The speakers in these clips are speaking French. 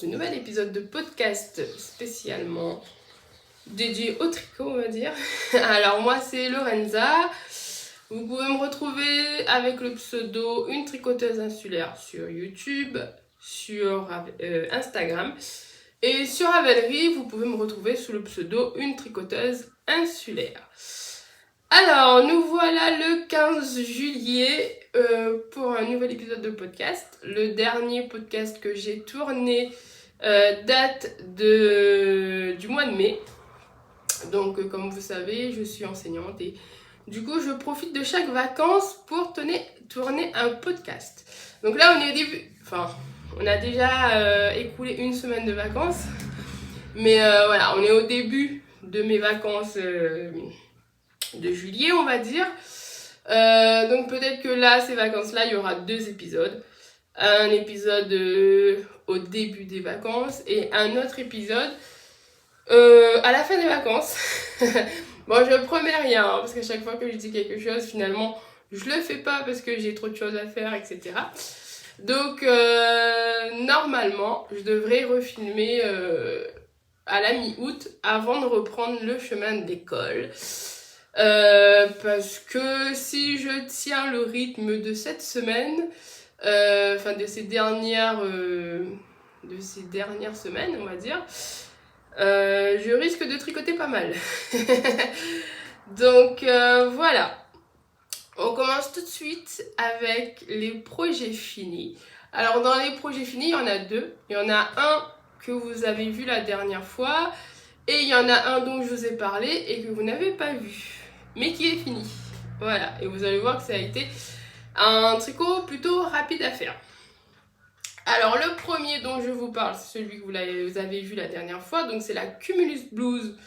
ce nouvel épisode de podcast spécialement dédié au tricot, on va dire. Alors moi c'est Lorenza, vous pouvez me retrouver avec le pseudo Une Tricoteuse Insulaire sur YouTube, sur Instagram, et sur Ravelry vous pouvez me retrouver sous le pseudo Une Tricoteuse Insulaire. Alors, nous voilà le 15 juillet pour un nouvel épisode de podcast. Le dernier podcast que j'ai tourné date du mois de mai. Donc, comme vous savez, je suis enseignante et du coup, je profite de chaque vacances pour tourner un podcast. Donc là, on est au début... Enfin, on a déjà écoulé une semaine de vacances. Mais voilà, on est au début de mes vacances... de juillet on va dire, donc peut-être que là ces vacances là il y aura 2 épisodes, un épisode au début des vacances et un autre épisode à la fin des vacances. Bon, je promets rien hein, parce qu'à chaque fois que je dis quelque chose finalement je le fais pas parce que j'ai trop de choses à faire, etc. Donc normalement je devrais refilmer à la mi-août avant de reprendre le chemin de l'école. Parce que si je tiens le rythme de cette semaine, enfin de ces dernières semaines on va dire, je risque de tricoter pas mal. Donc voilà, on commence tout de suite avec les projets finis. Alors dans les projets finis il y en a 2, il y en a un que vous avez vu la dernière fois et il y en a un dont je vous ai parlé et que vous n'avez pas vu mais qui est fini. Voilà, et vous allez voir que ça a été un tricot plutôt rapide à faire. Alors le premier dont je vous parle, c'est celui que vous avez vu la dernière fois, donc c'est la Cumulus Blues.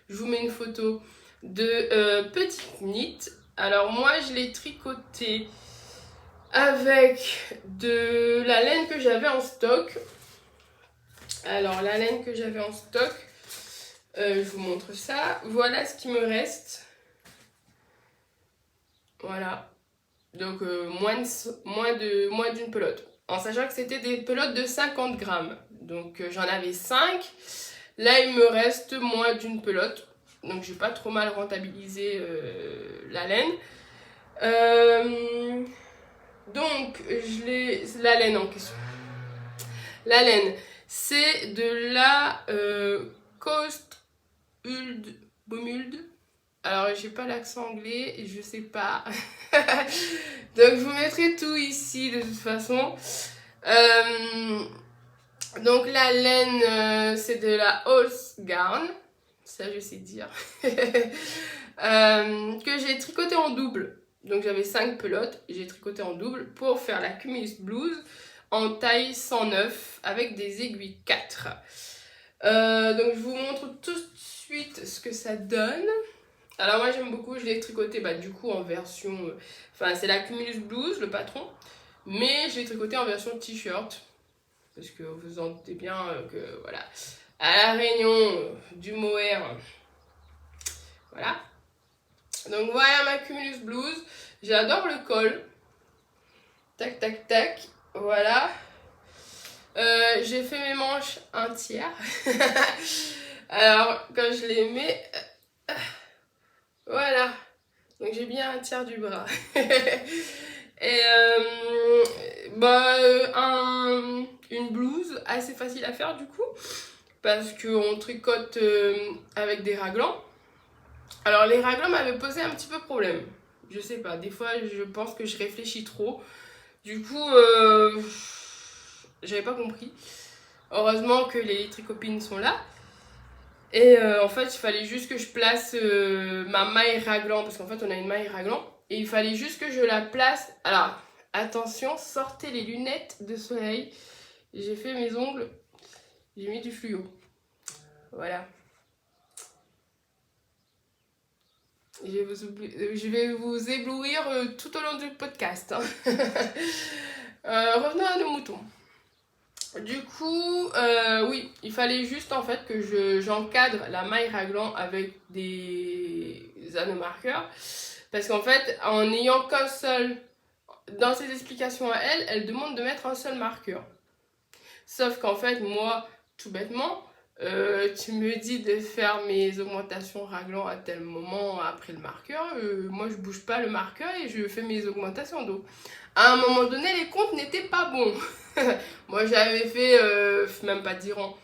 Je vous mets une photo de Petite Knit. Alors moi je l'ai tricoté avec de la laine que j'avais en stock. Alors la laine que j'avais en stock, je vous montre ça. Voilà ce qui me reste. Voilà, donc moins d'une pelote, en sachant que c'était des pelotes de 50 grammes. Donc j'en avais 5, là il me reste moins d'une pelote, donc j'ai pas trop mal rentabilisé la laine. Donc la laine en question. La laine, c'est de la Coast Bomuld. Alors, j'ai pas l'accent anglais et je sais pas. Donc, je vous mettrai tout ici de toute façon. Donc, la laine, c'est de la Holzgarn. Ça, je sais dire. Que j'ai tricoté en double. Donc, j'avais 5 pelotes. J'ai tricoté en double pour faire la Cumulus Blues en taille 109 avec des aiguilles 4. Donc, je vous montre tout de suite ce que ça donne. Alors moi j'aime beaucoup, je l'ai tricoté du coup en version, enfin c'est la Cumulus Blues le patron, mais je l'ai tricoté en version t-shirt, parce que vous en doutez bien que voilà, à la réunion du mohair, voilà. Donc voilà ma Cumulus Blues, j'adore le col, tac tac tac, voilà. J'ai fait mes manches un tiers, alors quand je les mets... Voilà, donc j'ai bien un tiers du bras. Et une blouse assez facile à faire du coup, parce qu'on tricote avec des raglans. Alors les raglans m'avaient posé un petit peu problème. Je sais pas, des fois je pense que je réfléchis trop. Du coup, j'avais pas compris. Heureusement que les tricopines sont là. Et en fait, il fallait juste que je place ma maille raglan, parce qu'en fait, on a une maille raglan. Et il fallait juste que je la place. Alors, attention, sortez les lunettes de soleil. J'ai fait mes ongles, j'ai mis du fluo. Voilà. Je vais vous éblouir tout au long du podcast. Hein. Revenons à nos moutons. Du coup, oui, il fallait juste en fait que j'encadre la maille raglan avec des anneaux marqueurs. Parce qu'en fait, en n'ayant qu'un seul, dans ses explications à elle, elle demande de mettre un seul marqueur. Sauf qu'en fait, moi, tout bêtement, tu me dis de faire mes augmentations raglan à tel moment après le marqueur. Moi, je bouge pas le marqueur et je fais mes augmentations. Donc, à un moment donné, les comptes n'étaient pas bons. Moi, j'avais fait même pas 10 rangs.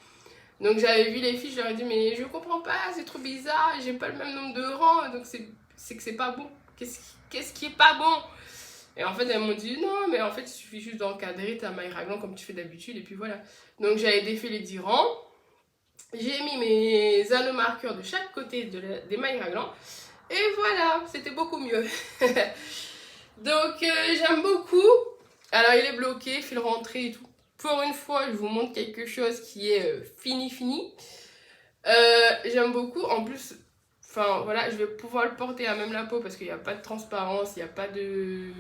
Donc, j'avais vu les filles, je leur ai dit, mais je comprends pas, c'est trop bizarre, j'ai pas le même nombre de rangs, donc c'est que c'est pas bon. Qu'est-ce qui est pas bon? Et en fait, elles m'ont dit, non, mais en fait, il suffit juste d'encadrer ta maille raglan comme tu fais d'habitude, et puis voilà. Donc, j'avais défait les 10 rangs. J'ai mis mes anneaux marqueurs de chaque côté des mailles raglan. Et voilà, c'était beaucoup mieux. Donc, j'aime beaucoup. Alors, il est bloqué, fil rentré et tout. Pour une fois, je vous montre quelque chose qui est fini. J'aime beaucoup. En plus, enfin, voilà, je vais pouvoir le porter à même la peau parce qu'il n'y a pas de transparence, il n'y a pas de...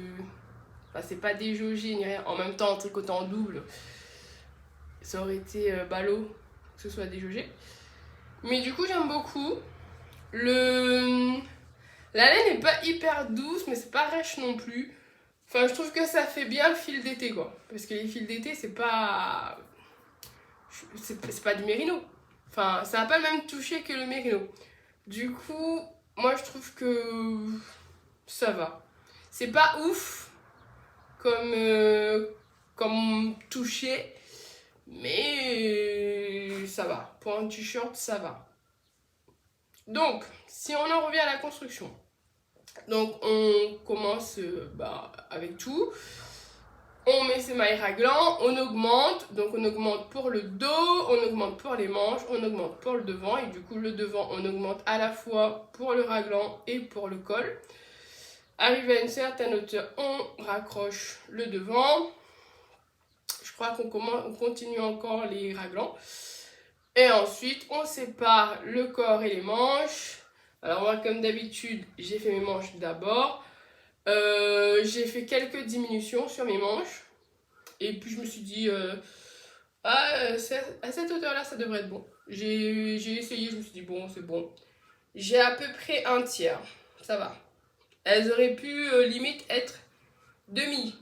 Enfin, c'est pas déjaugé ni rien. En même temps, en tricotant en double, ça aurait été ballot que ce soit déjaugé. Mais du coup, j'aime beaucoup. La laine n'est pas hyper douce, mais c'est pas rêche non plus. Enfin, je trouve que ça fait bien le fil d'été, quoi. Parce que les fils d'été, c'est pas... C'est pas du mérino. Enfin, ça n'a pas le même toucher que le mérino. Du coup, moi, je trouve que ça va. C'est pas ouf comme toucher, mais ça va. Pour un t-shirt, ça va. Donc, si on en revient à la construction, donc on commence avec tout. On met ses mailles raglan, on augmente. Donc on augmente pour le dos, on augmente pour les manches, on augmente pour le devant. Et du coup, le devant, on augmente à la fois pour le raglan et pour le col. Arrivé à une certaine hauteur, on raccroche le devant. Je crois qu'on continue encore les raglans. Et ensuite, on sépare le corps et les manches. Alors moi, comme d'habitude, j'ai fait mes manches d'abord. J'ai fait quelques diminutions sur mes manches. Et puis je me suis dit, à cette hauteur-là, ça devrait être bon. J'ai essayé, je me suis dit, bon, c'est bon. J'ai à peu près un tiers. Ça va. Elles auraient pu limite être demi.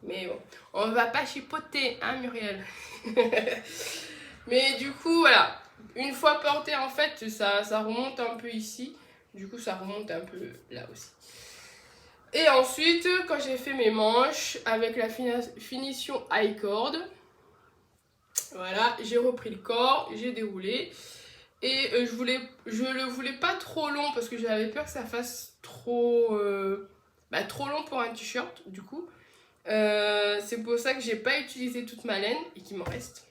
Mais bon, on va pas chipoter, hein Muriel. Mais du coup, voilà. Une fois porté, en fait, ça remonte un peu ici. Du coup, ça remonte un peu là aussi. Et ensuite, quand j'ai fait mes manches avec la finition high cord, voilà, j'ai repris le corps, j'ai déroulé. Et je le voulais pas trop long parce que j'avais peur que ça fasse trop long pour un t-shirt, du coup. C'est pour ça que j'ai pas utilisé toute ma laine et qu'il m'en reste.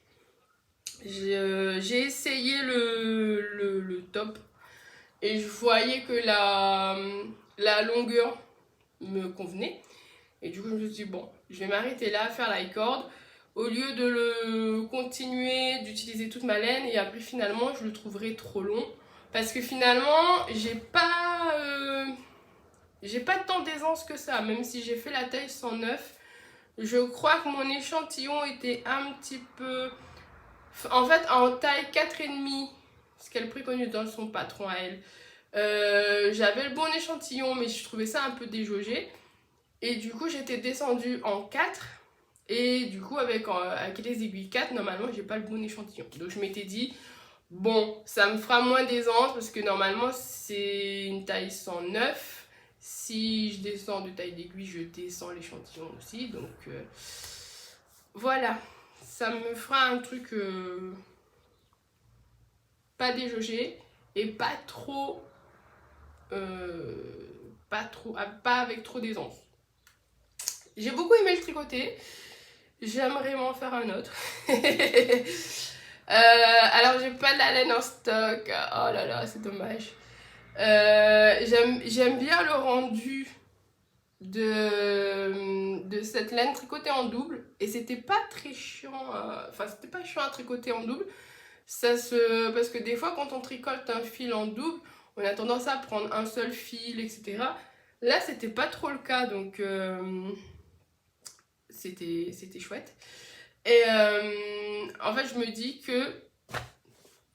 J'ai essayé le top et je voyais que la longueur me convenait. Et du coup, je me suis dit, bon, je vais m'arrêter là, faire la corde, au lieu de le continuer, d'utiliser toute ma laine, et après, finalement, je le trouverai trop long. Parce que finalement, j'ai pas tant d'aisance que ça, même si j'ai fait la taille 109. Je crois que mon échantillon était un petit peu... En fait, en taille 4,5, ce qu'elle préconise dans son patron à elle, j'avais le bon échantillon, mais je trouvais ça un peu déjaugé. Et du coup, j'étais descendue en 4. Et du coup, avec les aiguilles 4, normalement, j'ai pas le bon échantillon. Donc, je m'étais dit, bon, ça me fera moins d'aisance parce que normalement, c'est une taille 109. Si je descends de taille d'aiguille, je descends l'échantillon aussi. Donc, voilà. Ça me fera un truc pas déjaugé et pas trop... pas avec trop d'aisance. J'ai beaucoup aimé le tricoter. J'aimerais m'en faire un autre. Alors, j'ai pas de la laine en stock. Oh là là, c'est dommage. J'aime bien le rendu de cette laine tricotée en double. Et c'était pas très chiant. Enfin, c'était pas chiant à tricoter en double. Parce que des fois, quand on tricote un fil en double, on a tendance à prendre un seul fil, etc. Là, c'était pas trop le cas. Donc... c'était chouette. Et en fait, je me dis que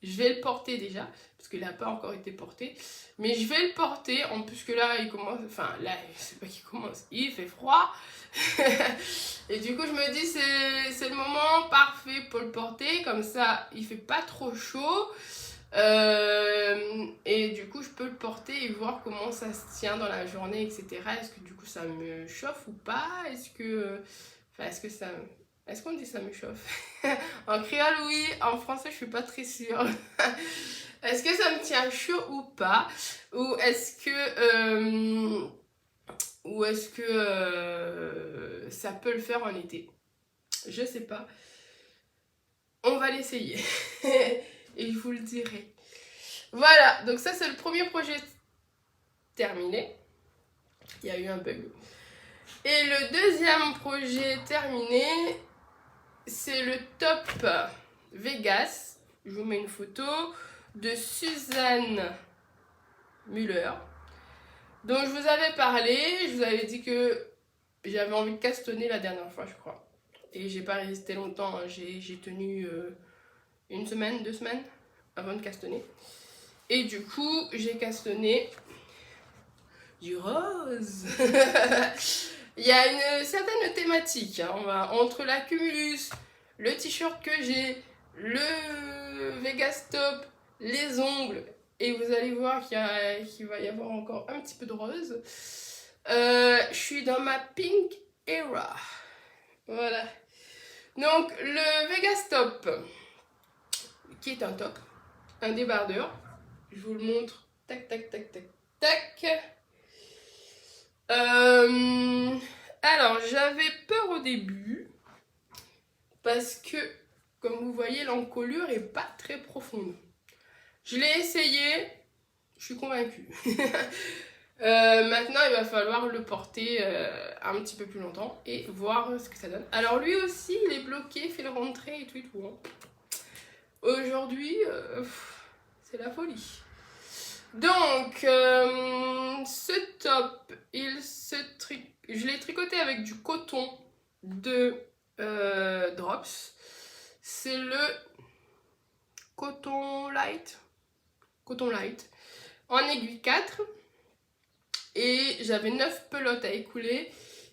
je vais le porter déjà, parce qu'il n'a pas encore été porté. Mais je vais le porter, en plus que là, il commence... Enfin, là, je sais pas qu'il commence, il fait froid. Et du coup, je me dis, c'est le moment parfait pour le porter. Comme ça, il fait pas trop chaud. Et du coup, je peux le porter et voir comment ça se tient dans la journée, etc. Est-ce que du coup, ça me chauffe ou pas? Enfin, est-ce qu'on dit ça me chauffe? En créole, oui. En français, je suis pas très sûre. Est-ce que ça me tient chaud ou pas? Ou est-ce que ça peut le faire en été? Je sais pas. On va l'essayer. Et je vous le dirai. Voilà, donc ça c'est le premier projet terminé. Il y a eu un bug. Et le deuxième projet terminé, c'est le top Vegas. Je vous mets une photo de Suzanne Müller. Donc je vous avais parlé, je vous avais dit que j'avais envie de castonner la dernière fois, je crois. Et j'ai pas résisté longtemps, hein. J'ai tenu une semaine, 2 semaines avant de castonner. Et du coup, j'ai castonné du rose. Il y a une certaine thématique, hein. Entre la cumulus, le t-shirt que j'ai, le Vegas top, les ongles, et vous allez voir qu'il va y avoir encore un petit peu de rose. Je suis dans ma pink era. Voilà. Donc le Vegas top, qui est un top, un débardeur. Je vous le montre. Tac, tac, tac, tac, tac. Alors, j'avais peur au début parce que, comme vous voyez, l'encolure est pas très profonde. Je l'ai essayé, je suis convaincue. Maintenant, il va falloir le porter un petit peu plus longtemps et voir ce que ça donne. Alors, lui aussi, il est bloqué, fil rentrée et tout et tout. Hein. Aujourd'hui, c'est la folie. Donc, ce top, je l'ai tricoté avec du coton de Drops. C'est le coton light en aiguille 4. Et j'avais 9 pelotes à écouler.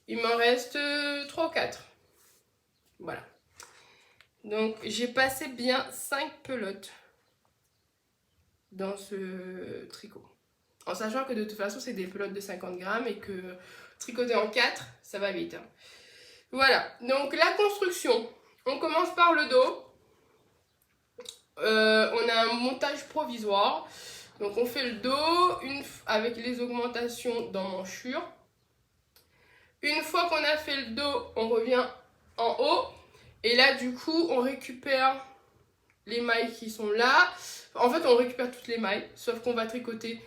Il m'en reste 3 ou 4. Voilà. Donc, j'ai passé bien 5 pelotes dans ce tricot. En sachant que de toute façon, c'est des pelotes de 50 grammes et que tricoter en 4, ça va vite. Hein. Voilà, donc la construction. On commence par le dos. On a un montage provisoire. Donc on fait le dos avec les augmentations d'emmanchure. Une fois qu'on a fait le dos, on revient en haut. Et là, du coup, on récupère les mailles qui sont là. En fait, on récupère toutes les mailles, sauf qu'on va tricoter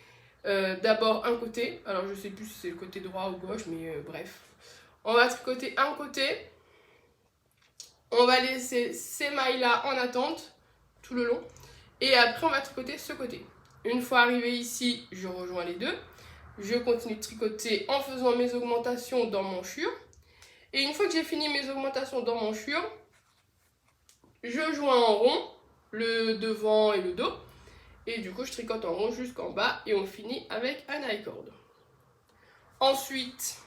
d'abord un côté. Alors, je sais plus si c'est le côté droit ou gauche, mais bref. On va tricoter un côté. On va laisser ces mailles-là en attente tout le long. Et après, on va tricoter ce côté. Une fois arrivé ici, je rejoins les deux. Je continue de tricoter en faisant mes augmentations d'emmanchure. Et une fois que j'ai fini mes augmentations d'emmanchure, je joins en rond le devant et le dos. Et du coup, je tricote en rond jusqu'en bas et on finit avec un I-cord. Ensuite,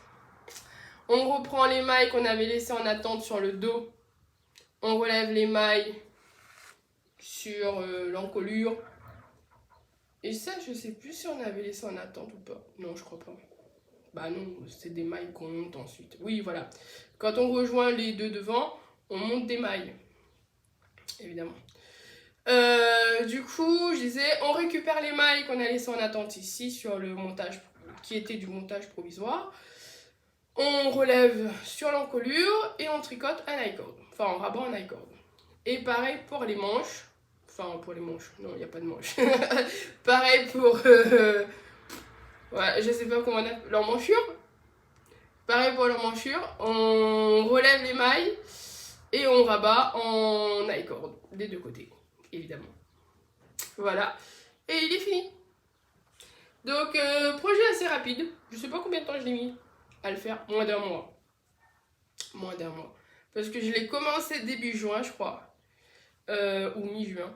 on reprend les mailles qu'on avait laissées en attente sur le dos. On relève les mailles sur l'encolure. Et ça, je sais plus si on avait laissé en attente ou pas. Non, je crois pas. Bah non, c'est des mailles qu'on monte ensuite. Oui, voilà. Quand on rejoint les deux devant, on monte des mailles. Évidemment. Du coup, je disais, on récupère les mailles qu'on a laissées en attente ici sur le montage qui était du montage provisoire. On relève sur l'encolure et on tricote un I-cord. Enfin, on rabat un I-cord. Et pareil pour les manches. Enfin, pour les manches. Non, il n'y a pas de manches. Pareil pour... ouais, je sais pas comment on appelle. L'emmanchure. Pareil pour l'emmanchure. On relève les mailles et on rabat en I-cord des deux côtés. Évidemment. Voilà. Et il est fini. Donc, projet assez rapide. Je sais pas combien de temps je l'ai mis à le faire. Moins d'un mois. Moins d'un mois. Parce que je l'ai commencé début juin, je crois. Ou mi-juin.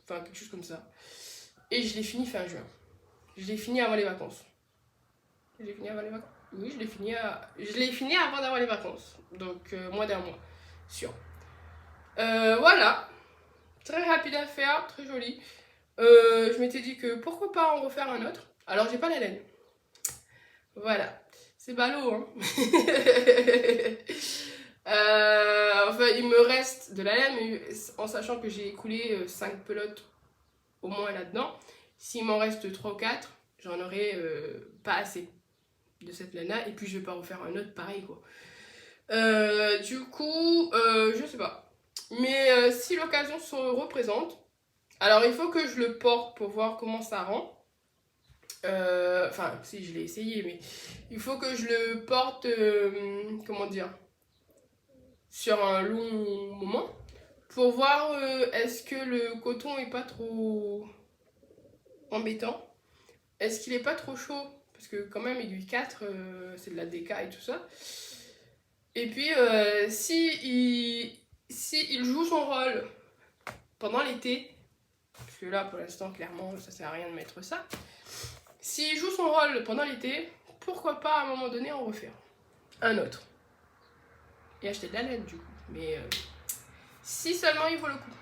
Enfin, quelque chose comme ça. Et je l'ai fini fin juin. Je l'ai fini avant les vacances. Je l'ai fini avant les vacances. Oui, je l'ai fini avant d'avoir les vacances. Donc, moins d'un mois. Sûr. Voilà. Très rapide à faire, très joli. Je m'étais dit que pourquoi pas en refaire un autre. Alors, j'ai pas la laine. Voilà. C'est ballot, hein. Enfin, il me reste de la laine, mais en sachant que j'ai écoulé 5 pelotes au moins là-dedans. S'il m'en reste 3 ou 4, j'en aurai pas assez de cette laine-là. Et puis, je vais pas refaire un autre pareil, quoi. Du coup, je sais pas. Mais si l'occasion se représente, alors il faut que je le porte pour voir comment ça rend. Enfin, si je l'ai essayé, mais il faut que je le porte, comment dire, sur un long moment pour voir est-ce que le coton est pas trop embêtant, est-ce qu'il est pas trop chaud, parce que quand même aiguille 4, c'est de la DK et tout ça. Et puis si il joue son rôle pendant l'été, parce que là pour l'instant clairement ça sert à rien de mettre ça. S'il joue son rôle pendant l'été, pourquoi pas à un moment donné en refaire un autre. Et acheter de la laine du coup. Mais si seulement il vaut le coup.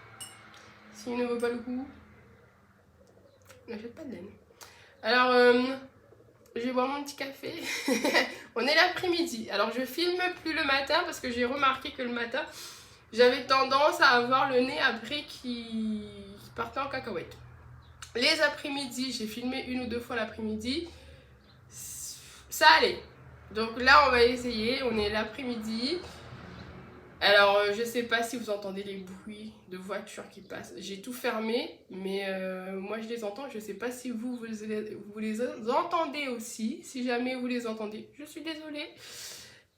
S'il ne vaut pas le coup, on n'achète pas de laine. Alors, je vais boire mon petit café. On est l'après-midi. Alors, je filme plus le matin parce que j'ai remarqué que le matin, j'avais tendance à avoir le nez après qui partait en cacahuète. Les après-midi, j'ai filmé 1 ou 2 fois l'après-midi. Ça allait. Donc là, on va essayer. On est l'après-midi. Alors, je sais pas si vous entendez les bruits de voitures qui passent. J'ai tout fermé, mais moi je les entends. Je sais pas si vous les entendez aussi. Si jamais vous les entendez, je suis désolée.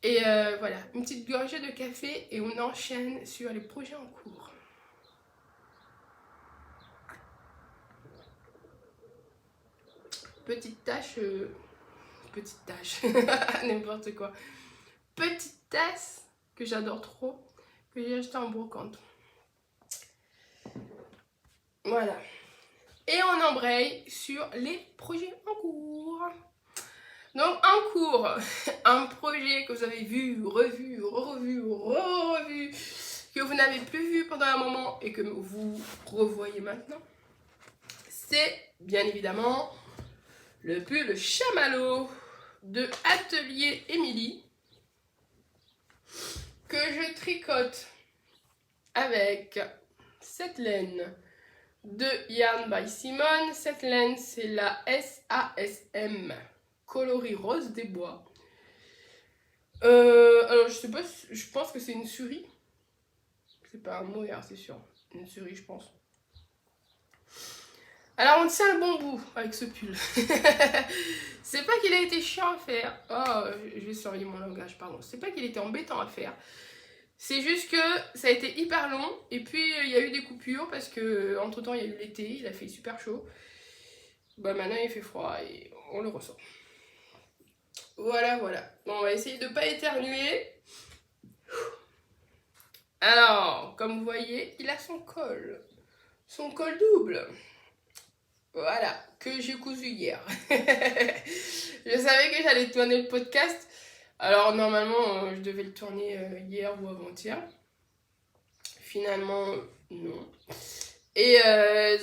Et voilà, une petite gorgée de café et on enchaîne sur les projets en cours. Petite tâche, n'importe quoi. Petite tasse que j'adore trop, que j'ai acheté en brocante. Voilà. Et on embraye sur les projets en cours. Donc en cours, un projet que vous avez vu, revu, que vous n'avez plus vu pendant un moment et que vous revoyez maintenant, c'est bien évidemment le pull chamallow de Atelier Émilie que je tricote avec cette laine de Yarn by Simone. Cette laine, c'est la SASM coloris rose des bois. Alors je sais pas, je pense que c'est une souris. C'est pas un mohair, c'est sûr. Une souris, je pense. Alors on tient le bon bout avec ce pull. C'est pas qu'il a été chiant à faire. Oh, je vais surveiller mon langage, pardon. C'est pas qu'il était embêtant à faire. C'est juste que ça a été hyper long. Et puis il y a eu des coupures parce que entre temps il y a eu l'été, il a fait super chaud. Bah maintenant il fait froid et on le ressent. Voilà, voilà. Bon, on va essayer de ne pas éternuer. Alors, comme vous voyez, il a son col. Son col double. Voilà, que j'ai cousu hier. Je savais que j'allais tourner le podcast. Alors, normalement, je devais le tourner hier ou avant-hier. Finalement, non. Et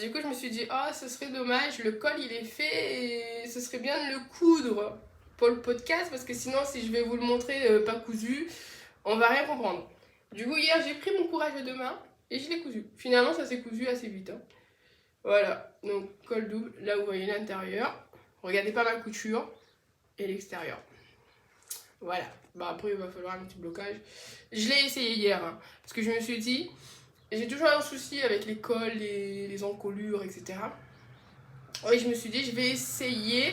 du coup, je me suis dit, oh, ce serait dommage, le col il est fait et ce serait bien de le coudre pour le podcast parce que sinon, si je vais vous le montrer pas cousu, on va rien comprendre. Du coup, hier, j'ai pris mon courage à 2 mains et je l'ai cousu. Finalement, ça s'est cousu assez vite. Hein. Voilà, donc col double, là vous voyez l'intérieur. Regardez pas ma couture et l'extérieur. Voilà, bah après il va falloir un petit blocage. Je l'ai essayé hier hein, parce que je me suis dit, j'ai toujours un souci avec les cols, les encolures, etc. Et je me suis dit, je vais essayer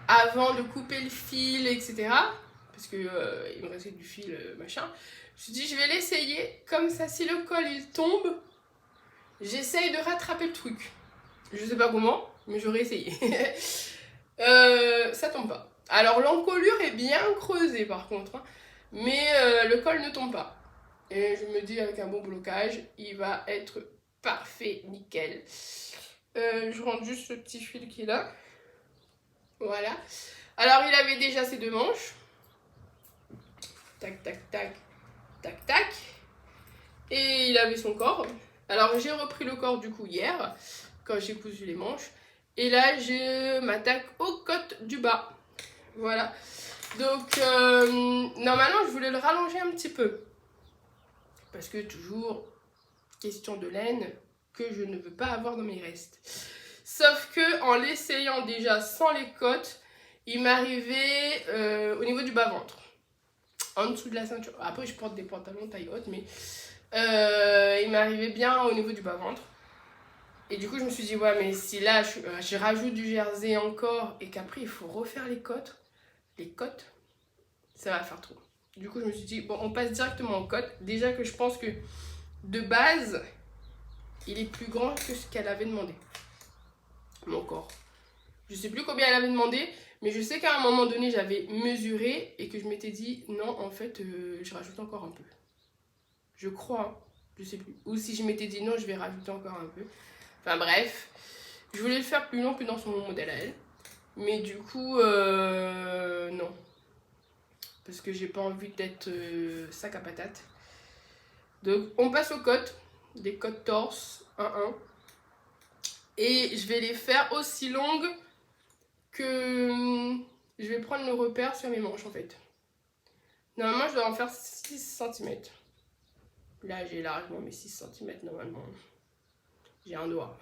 avant de couper le fil, etc. Parce que il me restait du fil, machin. Je me suis dit, je vais l'essayer. Comme ça, si le col il tombe, j'essaye de rattraper le truc. Je sais pas comment, mais j'aurais essayé. Ça tombe pas. Alors l'encolure est bien creusée par contre. Hein, mais le col ne tombe pas. Et je me dis avec un bon blocage, il va être parfait, nickel. Je rentre juste ce petit fil qui est là. Voilà. Alors il avait déjà ses 2 manches. tac, tac, tac, tac, tac. Et il avait son corps. Alors j'ai repris le corps du coup hier, quand j'ai cousu les manches. Et là je m'attaque aux côtes du bas. Voilà. Donc normalement je voulais le rallonger un petit peu. Parce que toujours question de laine que je ne veux pas avoir dans mes restes. Sauf que en l'essayant déjà sans les côtes, il m'arrivait au niveau du bas-ventre. En dessous de la ceinture. Après je porte des pantalons taille haute, mais il m'arrivait bien au niveau du bas-ventre. Et du coup je me suis dit ouais, mais si là je rajoute du jersey encore et qu'après il faut refaire les côtes, ça va faire trop. Du coup je me suis dit bon, on passe directement aux côtes. Déjà que je pense que de base il est plus grand que ce qu'elle avait demandé, mon corps. Je sais plus combien elle avait demandé, mais je sais qu'à un moment donné j'avais mesuré et que je m'étais dit non, en fait je rajoute encore un peu. Je crois, hein, je sais plus. Ou si je m'étais dit non, je vais rajouter encore un peu. Enfin bref, je voulais le faire plus long que dans son modèle à elle. Mais du coup, non. Parce que j'ai pas envie d'être sac à patate. Donc on passe aux côtes. Des côtes torse, 1-1. Et je vais les faire aussi longues que je vais prendre le repère sur mes manches en fait. Normalement je dois en faire 6 cm. Là j'ai largement mes 6 cm normalement. J'ai un doigt.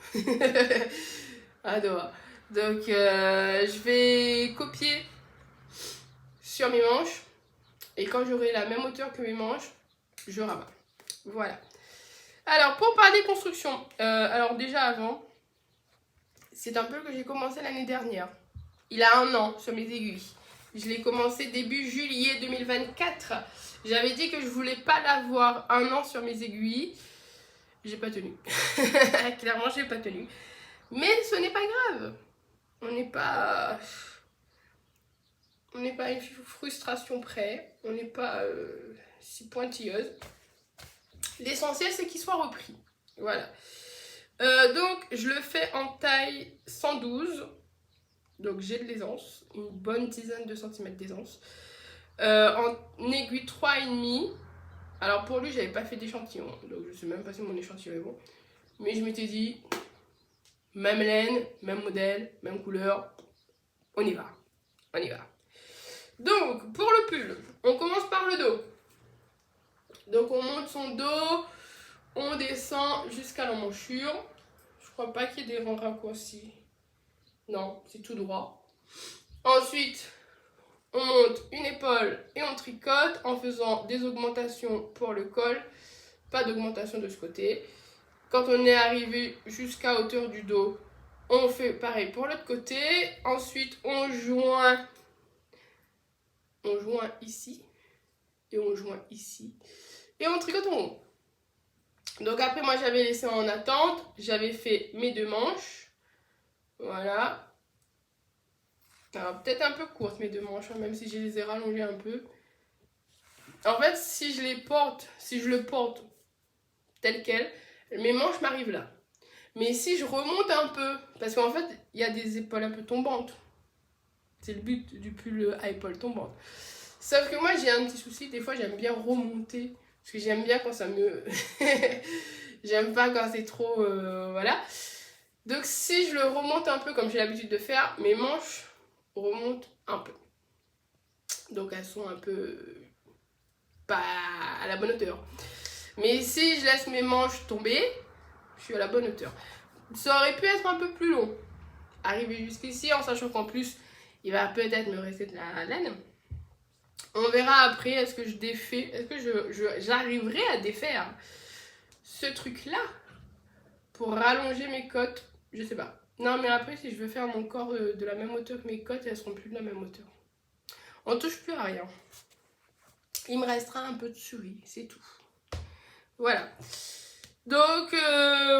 Un doigt. Donc je vais copier sur mes manches. Et quand j'aurai la même hauteur que mes manches, je rabats. Voilà. Alors pour parler construction. Alors déjà avant, c'est un peu que j'ai commencé l'année dernière. Il a 1 an sur mes aiguilles. Je l'ai commencé début juillet 2024. J'avais dit que je voulais pas l'avoir 1 an sur mes aiguilles. J'ai pas tenu. Clairement, j'ai pas tenu. Mais ce n'est pas grave. On n'est pas à une frustration près. On n'est pas si pointilleuse. L'essentiel, c'est qu'il soit repris. Voilà. Donc, je le fais en taille 112. Donc, j'ai de l'aisance. Une bonne dizaine de centimètres d'aisance. En aiguille 3,5. Alors, pour lui, j'avais pas fait d'échantillon. Donc, je sais même pas si mon échantillon est bon. Mais je m'étais dit, même laine, même modèle, même couleur. On y va. On y va. Donc, pour le pull, on commence par le dos. Donc, on monte son dos. On descend jusqu'à l'emmanchure. Je crois pas qu'il y ait des raccourcis. Non, c'est tout droit. Ensuite, on monte une épaule et on tricote en faisant des augmentations pour le col. Pas d'augmentation de ce côté. Quand on est arrivé jusqu'à hauteur du dos, on fait pareil pour l'autre côté. Ensuite, on joint ici. Et on joint ici. Et on tricote en haut. Donc après, moi, j'avais laissé en attente. J'avais fait mes 2 manches. Voilà. Alors, peut-être un peu courtes, mes 2 manches, hein, même si je les ai rallongées un peu. En fait, si je le porte tel quel, mes manches m'arrivent là. Mais si je remonte un peu, parce qu'en fait, il y a des épaules un peu tombantes. C'est le but du pull à épaules tombantes. Sauf que moi, j'ai un petit souci. Des fois, j'aime bien remonter. Parce que j'aime bien quand ça me... J'aime pas quand c'est trop... voilà. Donc, si je le remonte un peu, comme j'ai l'habitude de faire, mes manches remontent un peu. Donc, elles sont un peu... pas à la bonne hauteur. Mais si je laisse mes manches tomber, je suis à la bonne hauteur. Ça aurait pu être un peu plus long. Arriver jusqu'ici, en sachant qu'en plus, il va peut-être me rester de la laine. On verra après, est-ce que je défais, est-ce que j'arriverai à défaire ce truc-là pour rallonger mes côtes. Je sais pas. Non, mais après, si je veux faire mon corps de la même hauteur que mes côtes, elles seront plus de la même hauteur. On touche plus à rien. Il me restera un peu de souris, c'est tout. Voilà. Donc,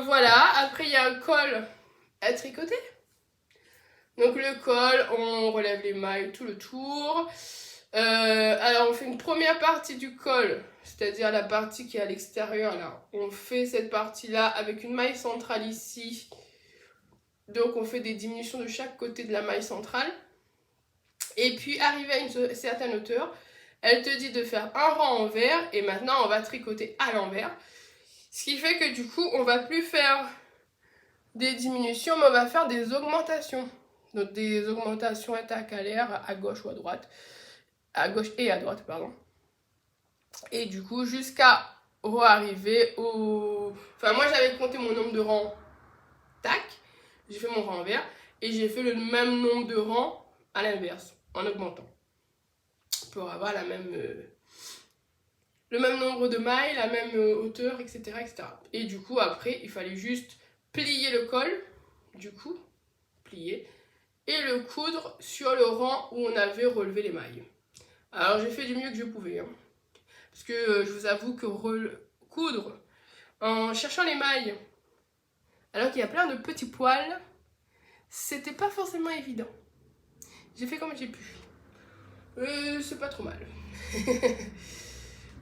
voilà. Après, il y a un col à tricoter. Donc, le col, on relève les mailles tout le tour. Alors, on fait une première partie du col, c'est-à-dire la partie qui est à l'extérieur, là. On fait cette partie-là avec une maille centrale ici. Donc, on fait des diminutions de chaque côté de la maille centrale. Et puis, arrivé à une certaine hauteur, elle te dit de faire un rang envers et maintenant on va tricoter à l'envers. Ce qui fait que du coup, on va plus faire des diminutions, mais on va faire des augmentations. Donc des augmentations intercalaires à gauche ou à droite. À gauche et à droite, pardon. Et du coup, jusqu'à arriver au... Enfin, moi, j'avais compté mon nombre de rangs. Tac. J'ai fait mon rang envers. Et j'ai fait le même nombre de rangs à l'inverse, en augmentant. Pour avoir la même... le même nombre de mailles, la même hauteur, etc., etc. Et du coup, après, il fallait juste plier le col, du coup, plier, et le coudre sur le rang où on avait relevé les mailles. Alors, j'ai fait du mieux que je pouvais, hein, parce que je vous avoue que coudre en cherchant les mailles, alors qu'il y a plein de petits poils, c'était pas forcément évident. J'ai fait comme j'ai pu. C'est pas trop mal.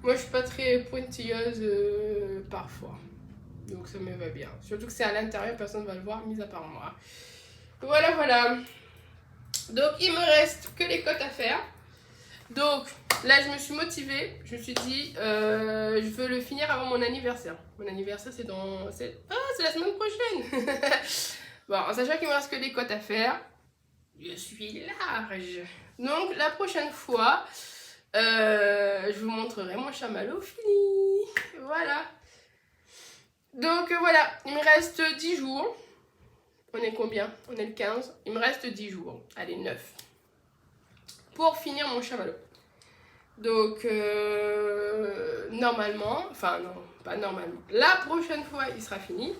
Moi, je suis pas très pointilleuse parfois. Donc ça me va bien. Surtout que c'est à l'intérieur, personne ne va le voir, mis à part moi. Voilà, voilà. Donc il me reste que les côtes à faire. Donc là, je me suis motivée. Je me suis dit, je veux le finir avant mon anniversaire. Mon anniversaire, c'est dans... c'est la semaine prochaine. Bon, en sachant qu'il me reste que des côtes à faire, je suis large. Donc la prochaine fois, je vous montrerai mon chamallow fini. Voilà. Donc voilà, il me reste 10 jours. On est combien? On est le 15. Il me reste 10 jours. Allez, 9. Pour finir mon chamallow. Donc, normalement, enfin non, pas normalement. La prochaine fois, il sera fini.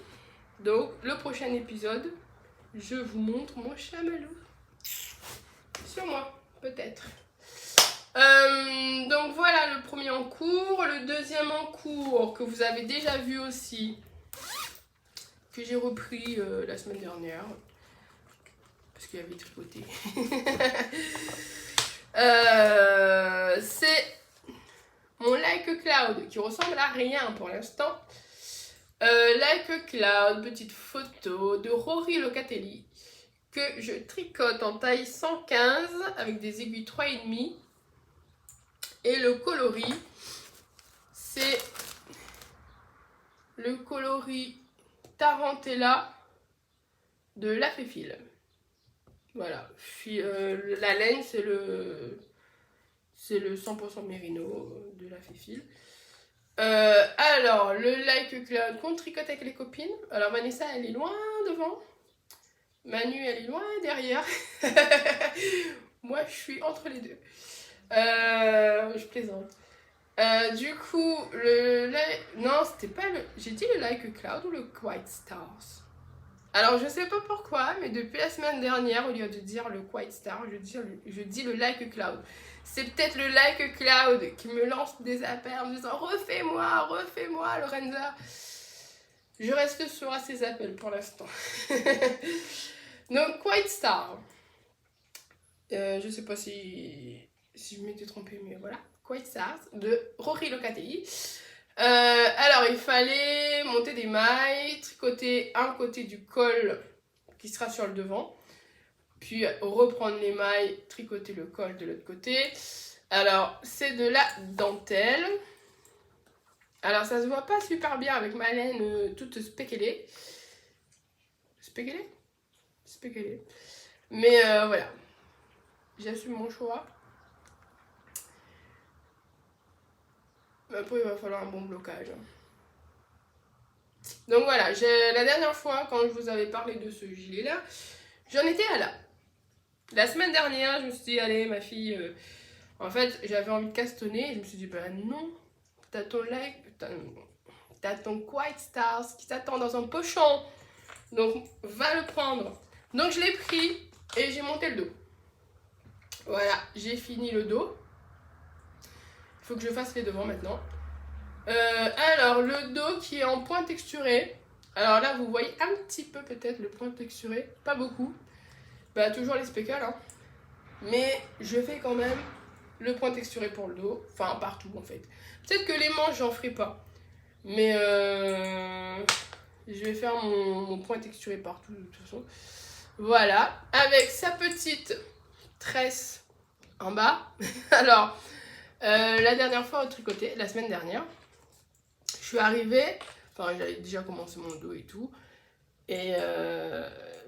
Donc, le prochain épisode, je vous montre mon chamallow. Sur moi, peut-être. Donc voilà le premier en cours. Le deuxième en cours, que vous avez déjà vu aussi, que j'ai repris la semaine dernière parce qu'il y avait tricoté. C'est mon Like Cloud qui ressemble à rien pour l'instant. Like Cloud, petite photo de Rory Locatelli que je tricote en taille 115 avec des aiguilles 3,5. Et le coloris, c'est le coloris Tarantella de La Féfile. Voilà. La laine, c'est le 100% mérino de La Féfile. Alors, le Like Cloud qu'on tricote avec les copines. Alors, Vanessa, elle est loin devant. Manu, elle est loin derrière. Moi, je suis entre les deux. Je plaisante. Du coup, non, c'était pas le... J'ai dit le Like Cloud ou le White Stars? Alors, je sais pas pourquoi, mais depuis la semaine dernière, au lieu de dire le White Star, je dis le Like Cloud. C'est peut-être le Like Cloud qui me lance des appels en me disant refais-moi, Lorenza. Je reste sur à ces appels pour l'instant. Donc, White Star. Je sais pas si je m'étais trompée, mais voilà. White Stars de Rory Locatelli. Alors, il fallait monter des mailles, tricoter un côté du col qui sera sur le devant, puis reprendre les mailles, tricoter le col de l'autre côté. Alors, c'est de la dentelle. Alors, ça se voit pas super bien avec ma laine toute spéculée. Spéculée. Mais voilà. J'assume mon choix. Mais après, il va falloir un bon blocage. Donc voilà, la dernière fois, quand je vous avais parlé de ce gilet-là, j'en étais à là. La semaine dernière, je me suis dit, allez, ma fille, en fait, j'avais envie de castonner. Et je me suis dit, ben non, t'as ton White Stars qui t'attend dans un pochon. Donc, va le prendre. Donc, je l'ai pris et j'ai monté le dos. Voilà, j'ai fini le dos. Il faut que je fasse les devants maintenant. Alors, le dos qui est en point texturé. Alors là, vous voyez un petit peu peut-être le point texturé. Pas beaucoup. Bah, toujours les speckles, hein. Mais je fais quand même le point texturé pour le dos. Enfin, partout en fait. Peut-être que les manches, j'en ferai pas. Mais je vais faire mon point texturé partout de toute façon. Voilà. Avec sa petite tresse en bas. Alors, La dernière fois au tricoté, la semaine dernière, je suis arrivée, enfin j'avais déjà commencé mon dos et tout, et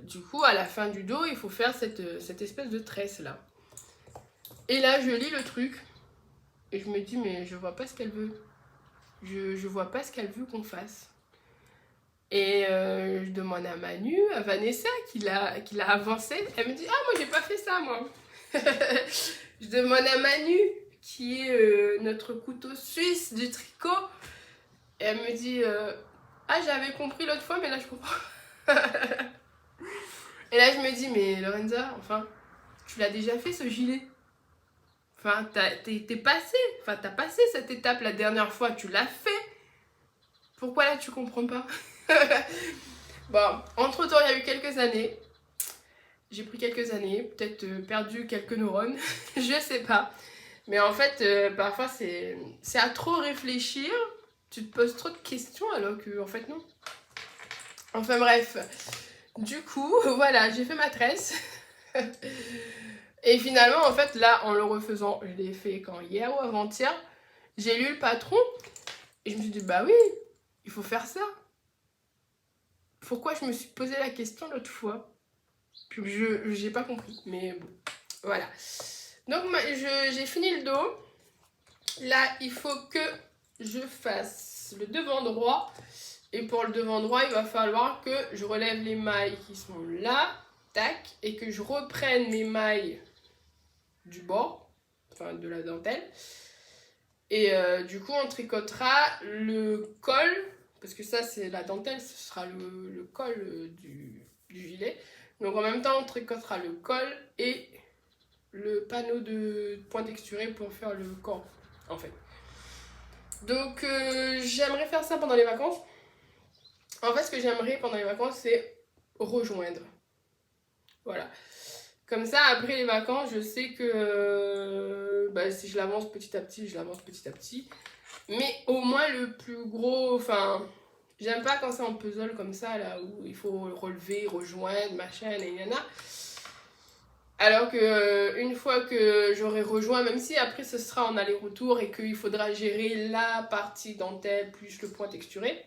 du coup à la fin du dos il faut faire cette espèce de tresse là. Et là je lis le truc et je me dis mais je vois pas ce qu'elle veut, je vois pas ce qu'elle veut qu'on fasse. Et je demande à Manu, à Vanessa qui l'a avancé, elle me dit ah moi j'ai pas fait ça moi. Je demande à Manu qui est notre couteau suisse du tricot. Et elle me dit ah j'avais compris l'autre fois mais là je comprends. Et là je me dis mais Lorenza, enfin tu l'as déjà fait ce gilet. Enfin t'es passé, enfin t'as passé cette étape la dernière fois, tu l'as fait. Pourquoi là tu comprends pas? Bon, entre temps il y a eu quelques années. J'ai pris quelques années, peut-être perdu quelques neurones, je sais pas. Mais en fait, parfois c'est à trop réfléchir, tu te poses trop de questions alors que en fait non. Enfin bref, du coup, voilà, j'ai fait ma tresse. Et finalement, en fait, là, en le refaisant, je l'ai fait quand hier ou avant-hier, j'ai lu le patron et je me suis dit, bah oui, il faut faire ça. Pourquoi je me suis posé la question l'autre fois? J'ai pas compris, mais bon, voilà. Donc j'ai fini le dos. Là, il faut que je fasse le devant droit. Et pour le devant droit, il va falloir que je relève les mailles qui sont là, tac, et que je reprenne mes mailles du bord, enfin de la dentelle. Et du coup, on tricotera le col, parce que ça, c'est la dentelle, ce sera le col du gilet. Donc en même temps, on tricotera le col et le panneau de point texturé pour faire le corps, en fait. Donc j'aimerais faire ça pendant les vacances. En fait, ce que j'aimerais pendant les vacances, c'est rejoindre. Voilà. Comme ça, après les vacances, je sais que si je l'avance petit à petit, je l'avance petit à petit. Mais au moins le plus gros, enfin, j'aime pas quand c'est en puzzle comme ça, là, où il faut relever, rejoindre, machin, et yana. Alors que une fois que j'aurai rejoint, même si après ce sera en aller-retour et qu'il faudra gérer la partie dentelle plus le point texturé,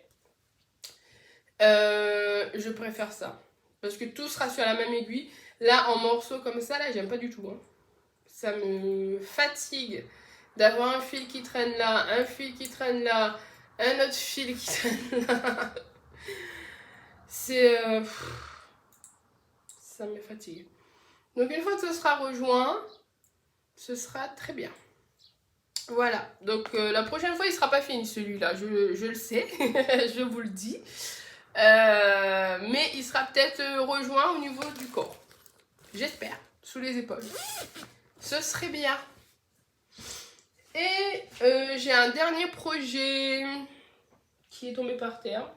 je préfère ça. Parce que tout sera sur la même aiguille. Là, en morceaux comme ça, là, j'aime pas du tout. Hein. Ça me fatigue d'avoir un fil qui traîne là, un fil qui traîne là, un autre fil qui traîne là. C'est... ça me fatigue. Donc une fois que ce sera rejoint, ce sera très bien. Voilà, donc la prochaine fois il sera pas fini celui-là, je le sais, je vous le dis. Mais il sera peut-être rejoint au niveau du corps. J'espère, sous les épaules. Ce serait bien. Et j'ai un dernier projet qui est tombé par terre.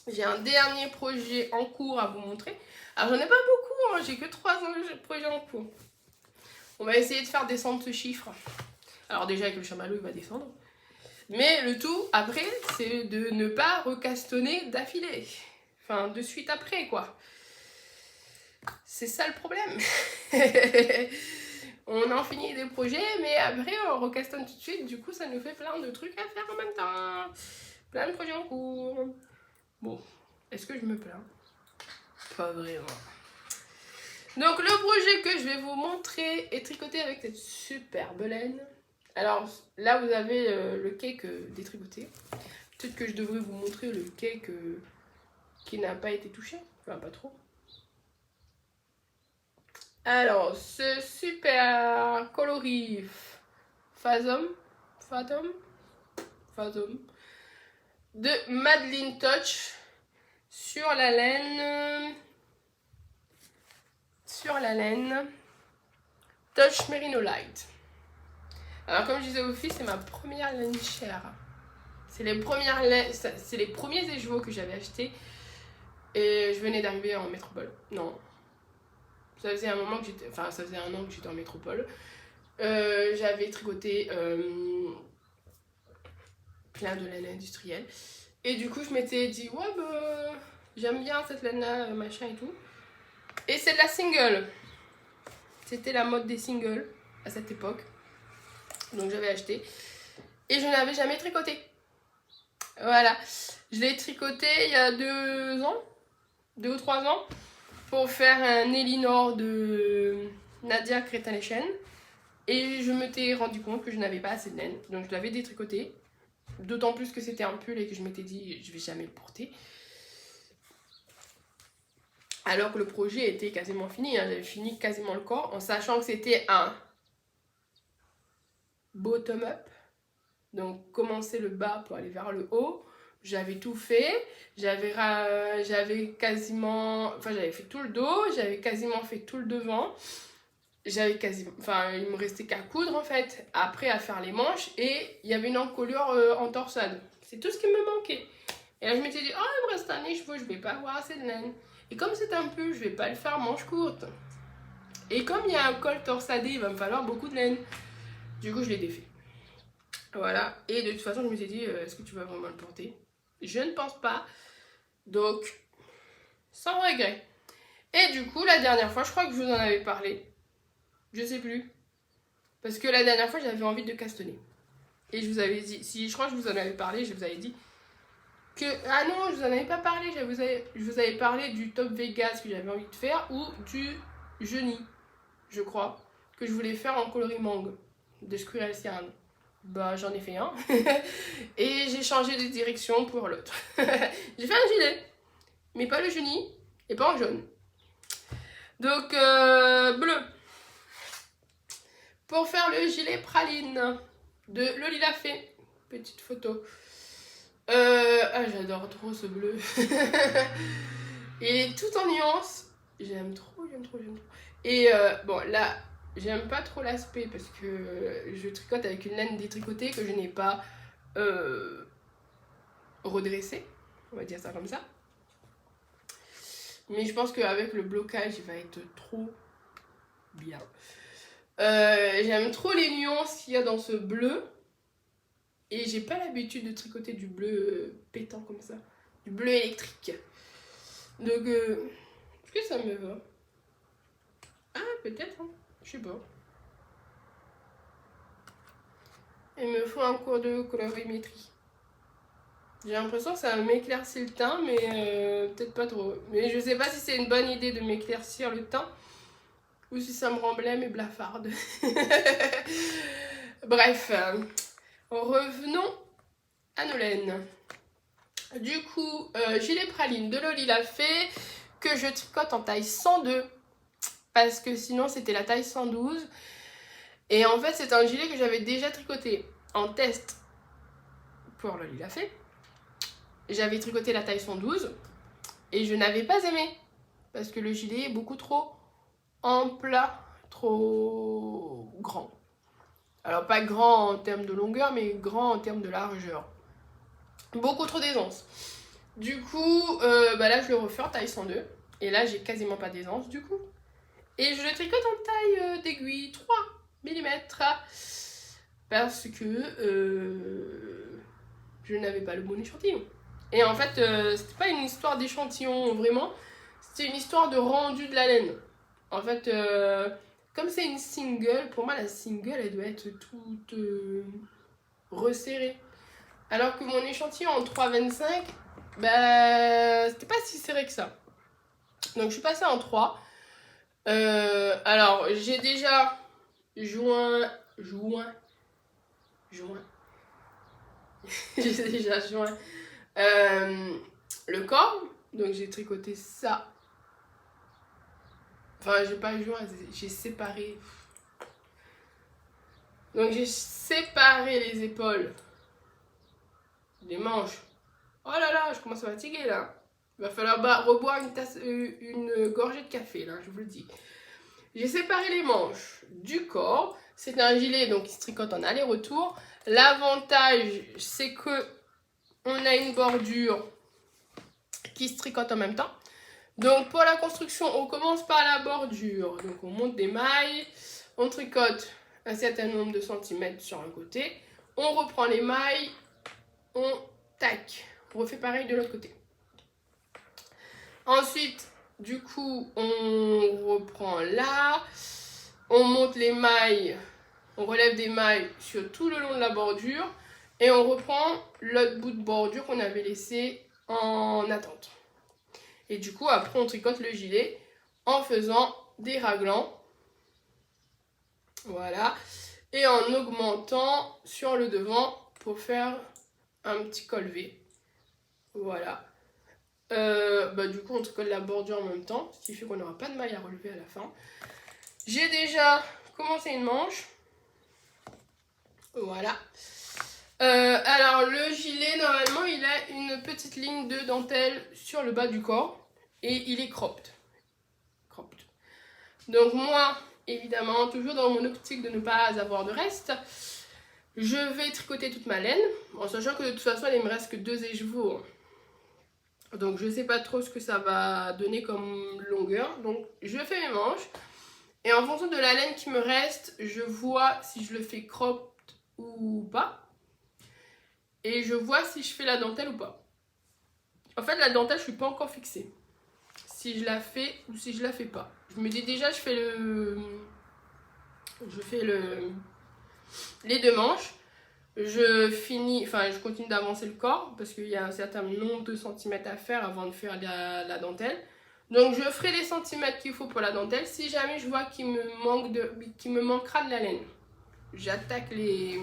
J'ai un dernier projet en cours à vous montrer. Alors j'en ai pas beaucoup, hein, j'ai que 3 projets en cours. On va essayer de faire descendre ce chiffre. Alors déjà avec le chamallow il va descendre. Mais le tout après c'est de ne pas recastonner d'affilée. Enfin de suite après quoi. C'est ça le problème. On en finit des projets mais après on recastonne tout de suite. Du coup ça nous fait plein de trucs à faire en même temps. Plein de projets en cours. Bon, est-ce que je me plains? Pas vraiment. Donc le projet que je vais vous montrer est tricoté avec cette superbe laine. Alors là vous avez le cake détricoté. Peut-être que je devrais vous montrer le cake qui n'a pas été touché. Enfin pas trop. Alors ce super coloris Fathom de Madeline Touch sur la laine Touch Merino Light. Alors comme je disais aux filles, c'est ma première laine chère. C'est les premiers écheveaux que j'avais achetés et je venais d'arriver en métropole. Non, ça faisait un moment que j'étais, enfin ça faisait un an que j'étais en métropole. J'avais tricoté plein de laine industrielle et du coup je m'étais dit ouais bah j'aime bien cette laine là machin et tout. Et c'est de la single. C'était la mode des singles à cette époque. Donc j'avais acheté. Et je n'avais jamais tricoté. Voilà. Je l'ai tricoté il y a 2 ans. 2 ou 3 ans. Pour faire un Elinor de Nadia Crétin-les-Chênes. Et je m'étais rendu compte que je n'avais pas assez de laine. Donc je l'avais détricoté. D'autant plus que c'était un pull et que je m'étais dit je vais jamais le porter. Alors que le projet était quasiment fini. J'avais fini quasiment le corps en sachant que c'était un bottom-up. Donc commencer le bas pour aller vers le haut. J'avais tout fait. J'avais quasiment... Enfin j'avais fait tout le dos. J'avais quasiment fait tout le devant. J'avais quasiment... Enfin il me restait qu'à coudre en fait. Après à faire les manches. Et il y avait une encolure en torsade. C'est tout ce qui me manquait. Et là je m'étais dit, oh il me reste un écheveau, je vais pas avoir assez de laine. Et comme c'est un pull, je vais pas le faire manche courte. Et comme il y a un col torsadé, il va me falloir beaucoup de laine. Du coup je l'ai défait. Voilà. Et de toute façon je me suis dit, est-ce que tu vas vraiment le porter? Je ne pense pas. Donc, sans regret. Et du coup la dernière fois, je crois que je vous en avais parlé. Je sais plus. Parce que la dernière fois j'avais envie de castanner. Et je vous avais dit, si je crois que je vous en avais parlé, je vous avais dit que... Ah non, je vous en avais pas parlé, je vous avais parlé du top Vegas que j'avais envie de faire ou du Genie, je crois, que je voulais faire en coloris mangue de Squirrel Cyan. Bah j'en ai fait un et j'ai changé de direction pour l'autre. J'ai fait un gilet, mais pas le Genie et pas en jaune. Donc bleu. Pour faire le gilet praline de Loli l'a fait. Petite photo. J'adore trop ce bleu. Il est tout en nuances. J'aime trop, j'aime trop, j'aime trop. Et bon, là, j'aime pas trop l'aspect parce que je tricote avec une laine détricotée que je n'ai pas redressée. On va dire ça comme ça. Mais je pense qu'avec le blocage, il va être trop bien. J'aime trop les nuances qu'il y a dans ce bleu. Et j'ai pas l'habitude de tricoter du bleu pétant comme ça. Du bleu électrique. Donc, est-ce que ça me va? Ah, peut-être, hein. Je sais pas. Il me faut un cours de colorimétrie. J'ai l'impression que ça m'éclaircit le teint, mais peut-être pas trop. Mais je sais pas si c'est une bonne idée de m'éclaircir le teint. Ou si ça me rend blême et blafarde. Bref. Revenons à nos laines. Du coup, gilet praline de Loli l'a fait, que je tricote en taille 102 parce que sinon c'était la taille 112. Et en fait c'est un gilet que j'avais déjà tricoté en test pour Loli l'a fait. J'avais tricoté la taille 112 et je n'avais pas aimé parce que le gilet est beaucoup trop ample, trop grand. Alors pas grand en termes de longueur, mais grand en termes de largeur. Beaucoup trop d'aisance. Du coup, là je le refais en taille 102. Et là j'ai quasiment pas d'aisance du coup. Et je le tricote en taille d'aiguille 3 mm. Parce que je n'avais pas le bon échantillon. Et en fait, c'était pas une histoire d'échantillon vraiment. C'était une histoire de rendu de la laine. En fait... comme c'est une single, pour moi la single elle doit être toute resserrée. Alors que mon échantillon en 3,25, c'était pas si serré que ça. Donc je suis passée en 3. Alors j'ai déjà joint. J'ai déjà joint le corps. Donc j'ai tricoté ça. Enfin, j'ai pas joint, j'ai séparé. Donc j'ai séparé les épaules des manches. Oh là là, je commence à fatiguer là. Il va falloir reboire une gorgée de café là, je vous le dis. J'ai séparé les manches du corps. C'est un gilet donc qui se tricote en aller-retour. L'avantage c'est que on a une bordure qui se tricote en même temps. Donc pour la construction, on commence par la bordure. Donc on monte des mailles, on tricote un certain nombre de centimètres sur un côté. On reprend les mailles, on refait pareil de l'autre côté. Ensuite, du coup, on reprend là, on monte les mailles On relève des mailles sur tout le long de la bordure et on reprend l'autre bout de bordure qu'on avait laissé en attente. Et du coup, après, on tricote le gilet en faisant des raglans. Voilà. Et en augmentant sur le devant pour faire un petit col V. Voilà. Du coup, on tricote la bordure en même temps, ce qui fait qu'on n'aura pas de maille à relever à la fin. J'ai déjà commencé une manche. Voilà. Alors, le gilet, normalement, il a une petite ligne de dentelle sur le bas du corps. Et il est cropped. Donc moi, évidemment, toujours dans mon optique de ne pas avoir de reste, je vais tricoter toute ma laine, en sachant que de toute façon, il me reste que 2 écheveaux. Donc je sais pas trop ce que ça va donner comme longueur. Donc je fais mes manches. Et en fonction de la laine qui me reste, je vois si je le fais cropped ou pas. Et je vois si je fais la dentelle ou pas. En fait, la dentelle, je suis pas encore fixée. Si je la fais ou si je la fais pas. Je me dis déjà, je fais les 2 manches. Je continue d'avancer le corps parce qu'il y a un certain nombre de centimètres à faire avant de faire la dentelle. Donc je ferai les centimètres qu'il faut pour la dentelle. Si jamais je vois qu'il me manquera de la laine, j'attaque les...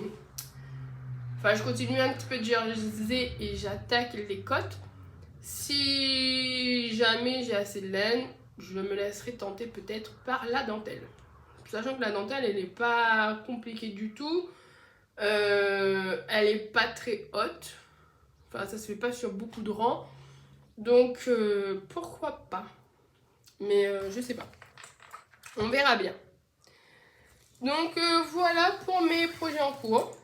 Enfin, je continue un petit peu de jersey et j'attaque les côtes. Si jamais j'ai assez de laine, je me laisserai tenter peut-être par la dentelle. Sachant que la dentelle, elle n'est pas compliquée du tout. Elle est pas très haute. Enfin, ça se fait pas sur beaucoup de rangs. Donc, pourquoi pas. Mais je sais pas. On verra bien. Donc, voilà pour mes projets en cours.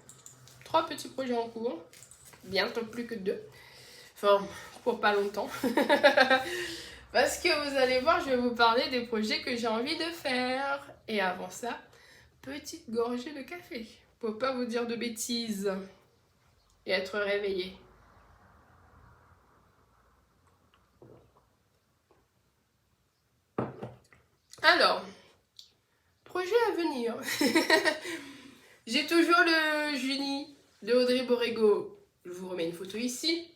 3 petits projets en cours. Bientôt plus que 2. Enfin, pour pas longtemps. Parce que vous allez voir, je vais vous parler des projets que j'ai envie de faire. Et avant ça, petite gorgée de café. Pour pas vous dire de bêtises et être réveillé. Alors, projet à venir. J'ai toujours le Junie de Audrey Borrego. Je vous remets une photo ici.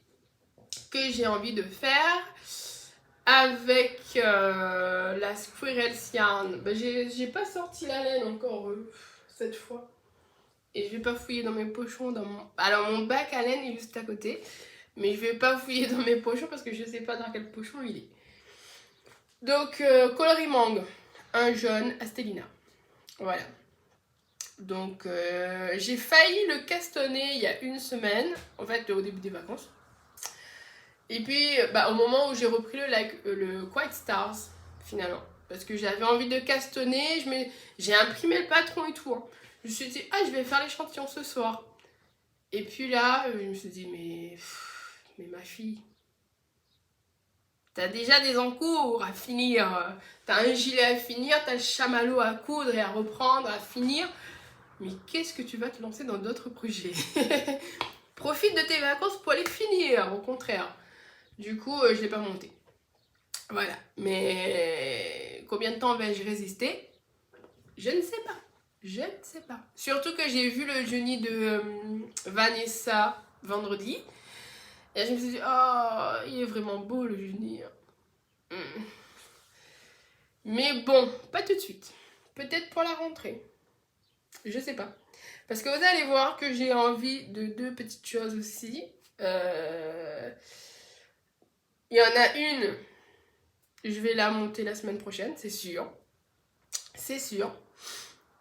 Que j'ai envie de faire avec la Squirrel Yarn. J'ai pas sorti la laine encore cette fois. Et je vais pas fouiller dans mes pochons. Alors mon bac à laine est juste à côté. Mais je vais pas fouiller dans mes pochons parce que je sais pas dans quel pochon il est. Donc coloris-mangue. Un jaune Astelina. Voilà. Donc j'ai failli le castonner il y a 1 semaine. En fait au début des vacances. Et puis au moment où j'ai repris le Quiet Stars finalement. Parce que j'avais envie de castonner. J'ai imprimé le patron et tout. Hein. Je me suis dit, je vais faire l'échantillon ce soir. Et puis là, je me suis dit, mais ma fille, t'as déjà des encours à finir. T'as un gilet à finir, t'as le chamallow à coudre et à reprendre, à finir. Mais qu'est-ce que tu vas te lancer dans d'autres projets? Profite de tes vacances pour les finir, au contraire. Du coup, je ne l'ai pas monté. Voilà. Mais combien de temps vais-je résister? Je ne sais pas. Je ne sais pas. Surtout que j'ai vu le Junie de Vanessa vendredi. Et je me suis dit, il est vraiment beau le Junie. Mais bon, pas tout de suite. Peut-être pour la rentrée. Je sais pas. Parce que vous allez voir que j'ai envie de 2 petites choses aussi. Il y en a une, je vais la monter la semaine prochaine, c'est sûr. C'est sûr.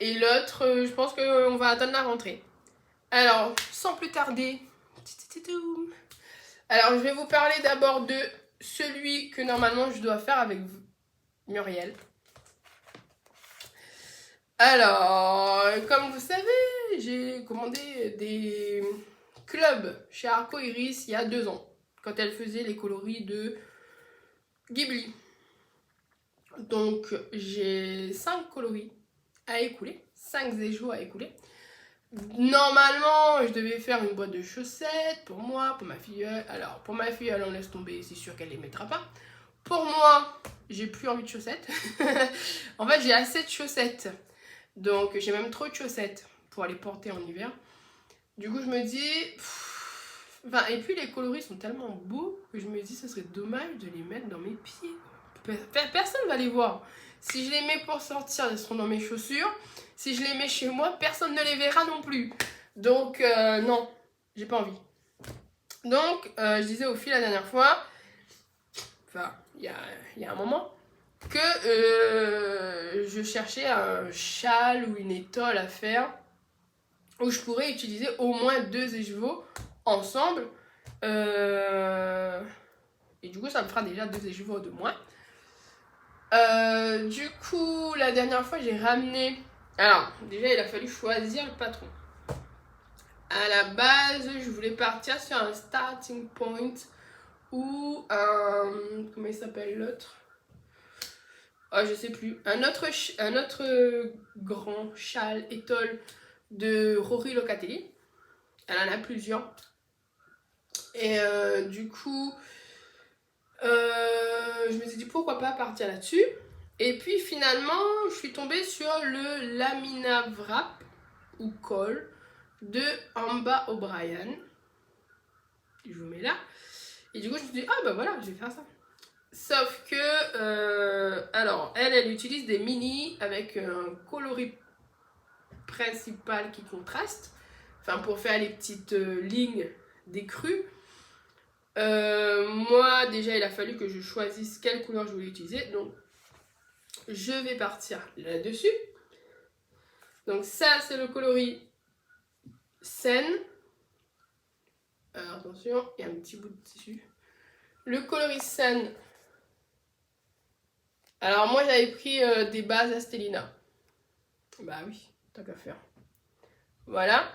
Et l'autre, je pense qu'on va attendre la rentrée. Alors, sans plus tarder, alors je vais vous parler d'abord de celui que normalement je dois faire avec Muriel. Alors, comme vous savez, j'ai commandé des clubs chez Arco Iris il y a 2 ans, quand elle faisait les coloris de Ghibli. Donc, j'ai 5 coloris à écouler, 5 échos à écouler. Normalement, je devais faire une boîte de chaussettes pour moi, pour ma filleule. Alors, pour ma filleule, on laisse tomber, c'est sûr qu'elle les mettra pas. Pour moi, j'ai plus envie de chaussettes. En fait, j'ai assez de chaussettes. Donc, j'ai même trop de chaussettes pour aller porter en hiver. Du coup, je me dis... Enfin, et puis les coloris sont tellement beaux que je me dis ce serait dommage de les mettre dans mes pieds. Personne va les voir. Si je les mets pour sortir, ils seront dans mes chaussures. Si je les mets chez moi, personne ne les verra non plus. Donc, non, j'ai pas envie. Donc, je disais aux filles la dernière fois, enfin, il y a un moment, que je cherchais un châle ou une étole à faire où je pourrais utiliser au moins 2 écheveaux ensemble. Et du coup, ça me fera déjà 2 écheveaux de moins. Du coup, la dernière fois, j'ai ramené... Alors, déjà, il a fallu choisir le patron. À la base, je voulais partir sur un starting point ou un... Comment il s'appelle l'autre? Oh, je sais plus. Un autre grand châle étole de Rory Locatelli. Elle en a plusieurs. Et du coup, je me suis dit pourquoi pas partir là-dessus. Et puis finalement, je suis tombée sur le Lamina Wrap ou Col de Amba O'Brien. Je vous mets là. Et du coup, je me suis dit, ah bah voilà, je vais faire ça. Sauf que, alors, elle utilise des mini avec un coloris principal qui contraste. Enfin, pour faire les petites lignes des crus. Moi, déjà, il a fallu que je choisisse quelle couleur je voulais utiliser. Donc, je vais partir là-dessus. Donc, ça, c'est le coloris Seine. Alors, attention, il y a un petit bout de tissu. Le coloris Seine. Alors, moi, j'avais pris des bases Astelina. Bah oui, tant qu'à faire. Voilà.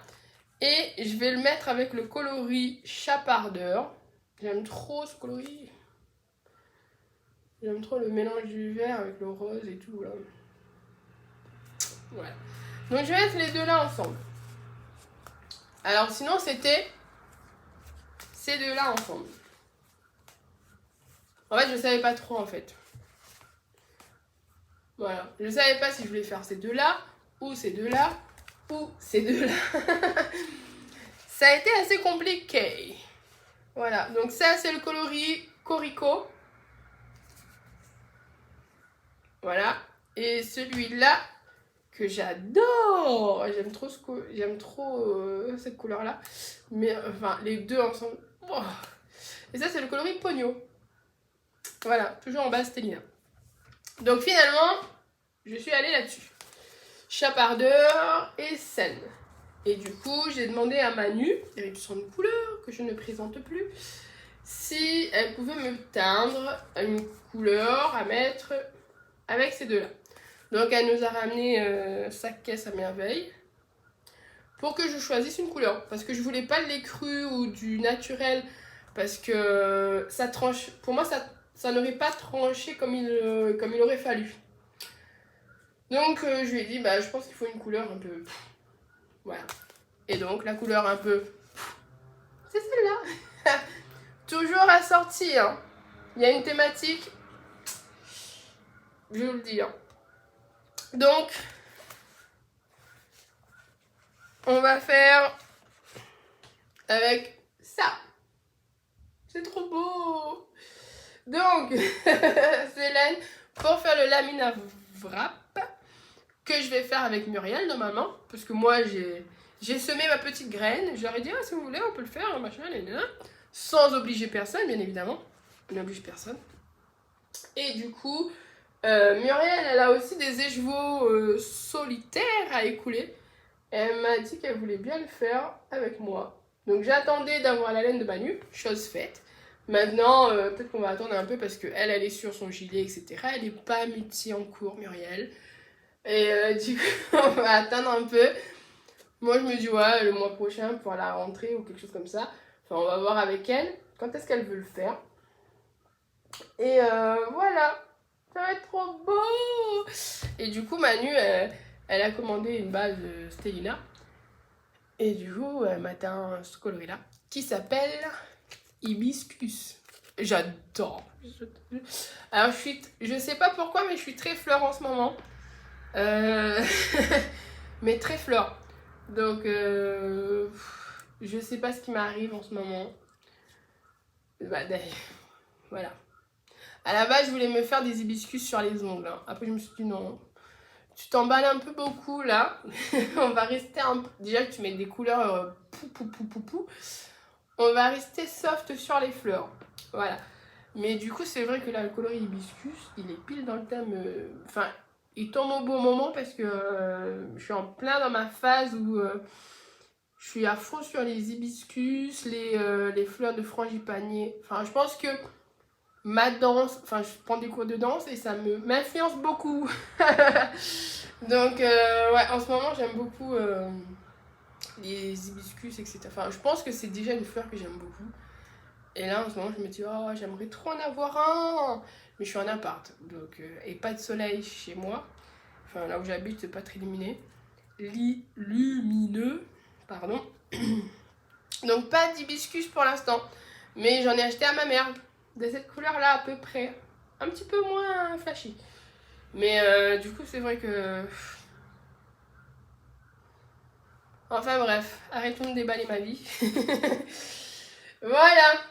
Et je vais le mettre avec le coloris Chapardeur. J'aime trop ce coloris. J'aime trop le mélange du vert avec le rose et tout là. Voilà. Donc je vais mettre les deux là ensemble. Alors sinon c'était ces deux là ensemble. En fait je savais pas trop en fait. Voilà. Je savais pas si je voulais faire ces deux là ou ces deux là ou ces deux là. Ça a été assez compliqué. Voilà. Donc ça c'est le coloris Corico. Voilà. Et celui-là que j'adore. J'aime trop, cette couleur-là. Mais enfin, les deux ensemble. Oh. Et ça, c'est le coloris Pogno. Voilà, toujours en base Stelina. Donc finalement, je suis allée là-dessus. Chapardeur et Seine. Et du coup, j'ai demandé à Manu, éruption de couleur que je ne présente plus, si elle pouvait me teindre une couleur à mettre avec ces deux-là. Donc elle nous a ramené sa caisse à merveille pour que je choisisse une couleur. Parce que je voulais pas de lait cru ou du naturel. Parce que ça tranche. Pour moi, ça n'aurait pas tranché comme il aurait fallu. Donc je lui ai dit, bah, je pense qu'il faut une couleur un peu... Voilà. Et donc la couleur un peu... C'est celle-là. Toujours assortie. Hein. Il y a une thématique. Je vais vous le dire. Donc, on va faire avec ça. C'est trop beau. Donc, Célène, pour faire le Lamina Wrap, que je vais faire avec Muriel normalement, parce que moi j'ai semé ma petite graine. Je leur ai dit, ah, si vous voulez, on peut le faire, machin, sans obliger personne, bien évidemment. On n'oblige personne. Et du coup, Muriel, elle a aussi des écheveaux solitaires à écouler. Elle m'a dit qu'elle voulait bien le faire avec moi. Donc j'attendais d'avoir la laine de Manu, chose faite. Maintenant, peut-être qu'on va attendre un peu parce qu'elle est sur son gilet, etc. Elle n'est pas mutie en cours, Muriel. Et du coup, on va attendre un peu. Moi, je me dis, ouais, le mois prochain pour la rentrée ou quelque chose comme ça. Enfin, on va voir avec elle quand est-ce qu'elle veut le faire. Et voilà. Ça va être trop beau. Et du coup, Manu, elle a commandé une base Stelina. Et du coup, elle m'a teint ce coloris-là qui s'appelle Hibiscus. J'adore. Alors, je sais pas pourquoi, mais je suis très fleur en ce moment. Mais très fleur. Donc, je sais pas ce qui m'arrive en ce moment. Bah, voilà. À la base, je voulais me faire des hibiscus sur les ongles. Hein. Après, je me suis dit non. Tu t'emballes un peu beaucoup là. On va rester un peu. Déjà que tu mets des couleurs pou. On va rester soft sur les fleurs. Voilà. Mais du coup, c'est vrai que là, le coloris hibiscus, il est pile dans le thème. Enfin, il tombe au bon moment parce que je suis en plein dans ma phase où je suis à fond sur les hibiscus, les fleurs de frangipanier. Enfin, je pense que ma danse, enfin, je prends des cours de danse et ça m'influence beaucoup. Donc, ouais, en ce moment, j'aime beaucoup les hibiscus, etc. Enfin, je pense que c'est déjà une fleur que j'aime beaucoup. Et là, en ce moment, je me dis, oh, j'aimerais trop en avoir un. Mais je suis en appart, donc, et pas de soleil chez moi. Enfin, là où j'habite, c'est pas très lumineux. Pardon. Donc, pas d'hibiscus pour l'instant. Mais j'en ai acheté à ma mère. De cette couleur-là, à peu près. Un petit peu moins flashy. Mais du coup, c'est vrai que... Enfin bref, arrêtons de déballer ma vie. Voilà.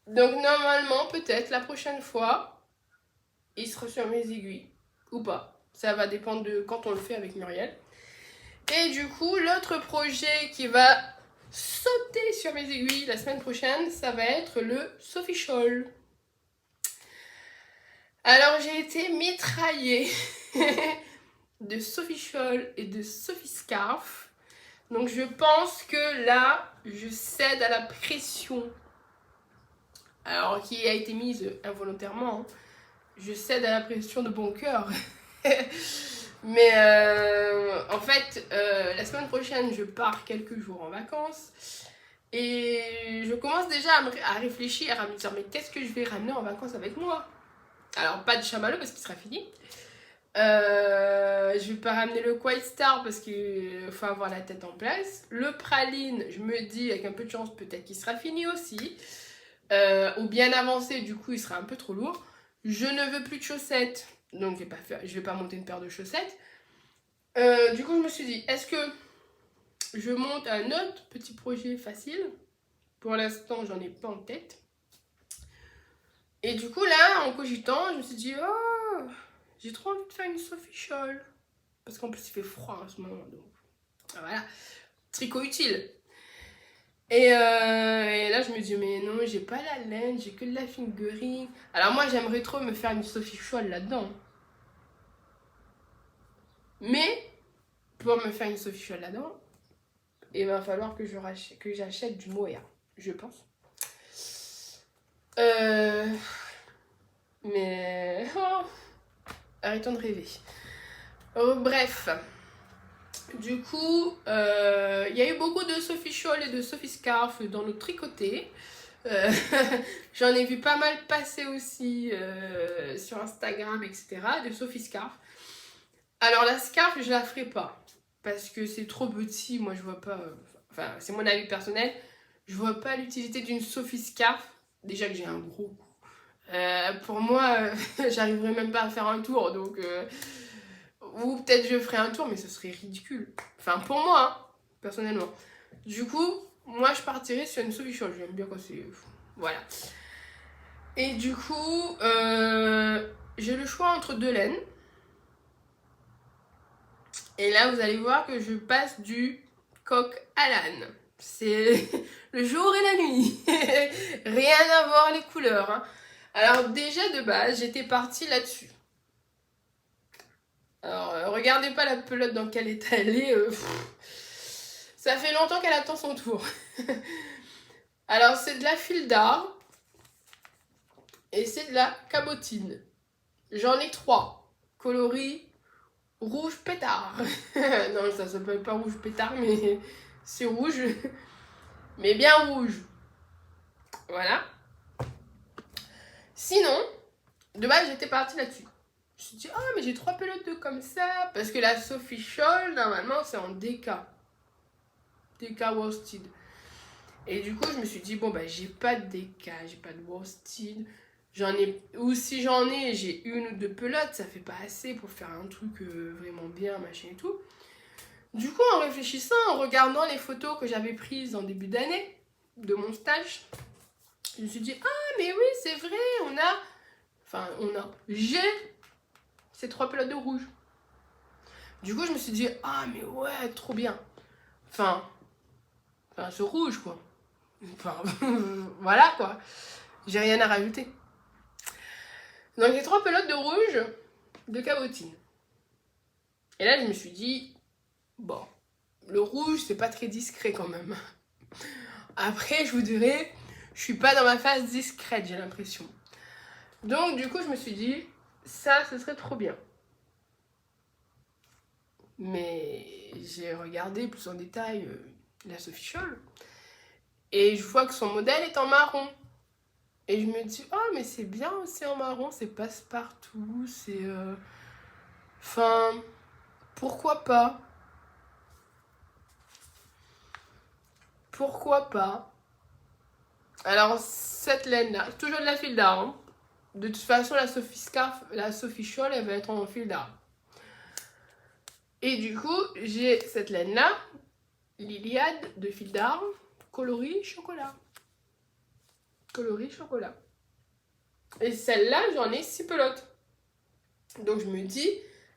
Donc normalement, peut-être la prochaine fois, il sera sur mes aiguilles. Ou pas. Ça va dépendre de quand on le fait avec Muriel. Et du coup, l'autre projet qui va sauter sur mes aiguilles la semaine prochaine, ça va être le Sophie Scholl. Alors j'ai été mitraillée de Sophie Scholl et de Sophie Scarf. Donc je pense que là, je cède à la pression. Alors qui a été mise involontairement. Hein. Je cède à la pression de bon cœur. Mais en fait, la semaine prochaine, je pars quelques jours en vacances. Et je commence déjà à réfléchir, à me dire, mais qu'est-ce que je vais ramener en vacances avec moi? Alors, pas de chamallow parce qu'il sera fini. Je vais pas ramener le Quiet Star parce qu'il faut avoir la tête en place. Le praline, je me dis, avec un peu de chance, peut-être qu'il sera fini aussi. Ou bien avancé, du coup, il sera un peu trop lourd. Je ne veux plus de chaussettes, donc je vais pas monter une paire de chaussettes. Du coup, je me suis dit, est-ce que je monte un autre petit projet facile? Pour l'instant, j'en ai pas en tête. Et du coup, là, en cogitant, je me suis dit, oh, j'ai trop envie de faire une Sophie Scholl. Parce qu'en plus, il fait froid en ce moment. Donc, voilà. Tricot utile. Et là, je me dis, mais non, j'ai pas la laine, j'ai que de la fingering. Alors, moi, j'aimerais trop me faire une Sophie Scholl là-dedans. Mais, pour me faire une Sophie Scholl là-dedans, il va falloir que j'achète du mohair, je pense. Mais... Oh, arrêtons de rêver. Bref. Du coup, il y a eu beaucoup de Sophie Scholl et de Sophie Scarf dans le tricoté. J'en ai vu pas mal passer aussi sur Instagram, etc. De Sophie Scarf. Alors la scarf, je la ferai pas. Parce que c'est trop petit. Moi, je vois pas... Enfin, c'est mon avis personnel. Je vois pas l'utilité d'une Sophie Scarf. Déjà que j'ai un gros cou. Pour moi, j'arriverai même pas à faire un tour. Donc... ou peut-être je ferai un tour, mais ce serait ridicule. Enfin, pour moi, hein, personnellement. Du coup, moi, je partirais sur une Sophie Scholl. J'aime bien quand c'est... Voilà. Et du coup, j'ai le choix entre deux laines. Et là, vous allez voir que je passe du coq à l'âne. C'est le jour et la nuit. Rien à voir les couleurs. Hein. Alors déjà, de base, j'étais partie là-dessus. Alors, regardez pas la pelote dans quel état elle est. Ça fait longtemps qu'elle attend son tour. Alors, c'est de la fil d'art. Et c'est de la cabotine. J'en ai 3. Coloris rouge pétard. Non, ça s'appelle pas rouge pétard, mais c'est rouge. Mais bien rouge. Voilà. Sinon, de base, j'étais partie là-dessus. Je me suis dit, oh, mais j'ai 3 pelotes de comme ça. Parce que la Sophie Scholl, normalement, c'est en DK. DK worsted. Et du coup, je me suis dit, bon, bah, j'ai pas de DK, j'ai pas de worsted. J'en ai, ou si j'en ai, j'ai une ou deux pelotes, ça fait pas assez pour faire un truc vraiment bien, machin et tout. Du coup, en réfléchissant, en regardant les photos que j'avais prises en début d'année de mon stage, je me suis dit, ah mais oui, c'est vrai, j'ai ces 3 pelotes de rouge. Du coup, je me suis dit, ah mais ouais, trop bien. Enfin, ce rouge quoi. Enfin, voilà quoi. J'ai rien à rajouter. Donc, les 3 pelotes de rouge de cabotine. Et là, je me suis dit, bon, le rouge, c'est pas très discret quand même. Après, je vous dirais, je suis pas dans ma phase discrète, j'ai l'impression. Donc, du coup, je me suis dit, ça, ce serait trop bien. Mais j'ai regardé plus en détail la Sophie Scholl. Et je vois que son modèle est en marron. Et je me dis, oh, mais c'est bien aussi en marron, c'est passe-partout, c'est... Enfin, pourquoi pas? Pourquoi pas? Alors, cette laine-là, toujours de la fil d'art. Hein. De toute façon, la Sophie Scholl, elle va être en fil d'art. Et du coup, j'ai cette laine-là, Liliade de fil d'art, coloris chocolat. Coloris chocolat. Et celle-là, j'en ai 6 pelotes. Donc je me dis,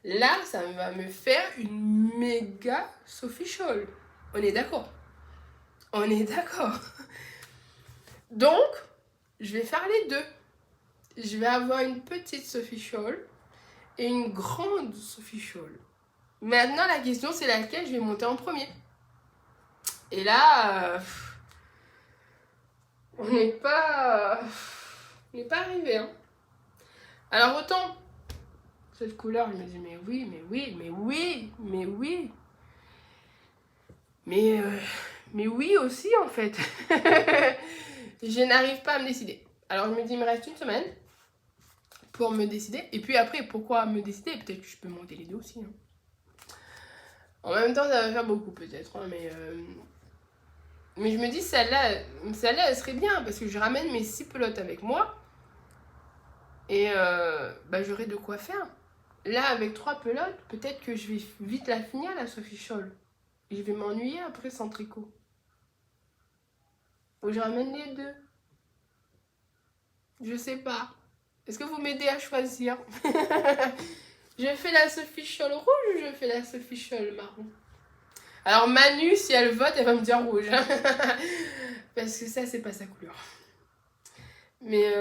là, ça va me faire une méga Sophie Scholl. On est d'accord? On est d'accord. Donc, je vais faire les deux. Je vais avoir une petite Sophie Scholl et une grande Sophie Scholl. Maintenant, la question, c'est laquelle je vais monter en premier. Et là, on n'est pas arrivé. Hein. Alors, autant, cette couleur, je me dis, mais oui, mais oui, mais oui, mais oui. Mais oui aussi, en fait. Je n'arrive pas à me décider. Alors, je me dis, il me reste une semaine pour me décider. Et puis après, pourquoi me décider? Peut-être que je peux monter les deux aussi. Hein. En même temps, ça va faire beaucoup peut-être. Hein, mais je me dis, celle-là, elle serait bien. Parce que je ramène mes 6 pelotes avec moi. Et j'aurai de quoi faire. Là, avec 3 pelotes, peut-être que je vais vite la finir, la Sophie Scholl. Et je vais m'ennuyer après sans tricot. Ou je ramène les deux. Je sais pas. Est-ce que vous m'aidez à choisir? Je fais la Sophie Scholl rouge ou je fais la Sophie Scholl marron? Alors Manu, si elle vote, elle va me dire rouge. Parce que ça, c'est pas sa couleur. Mais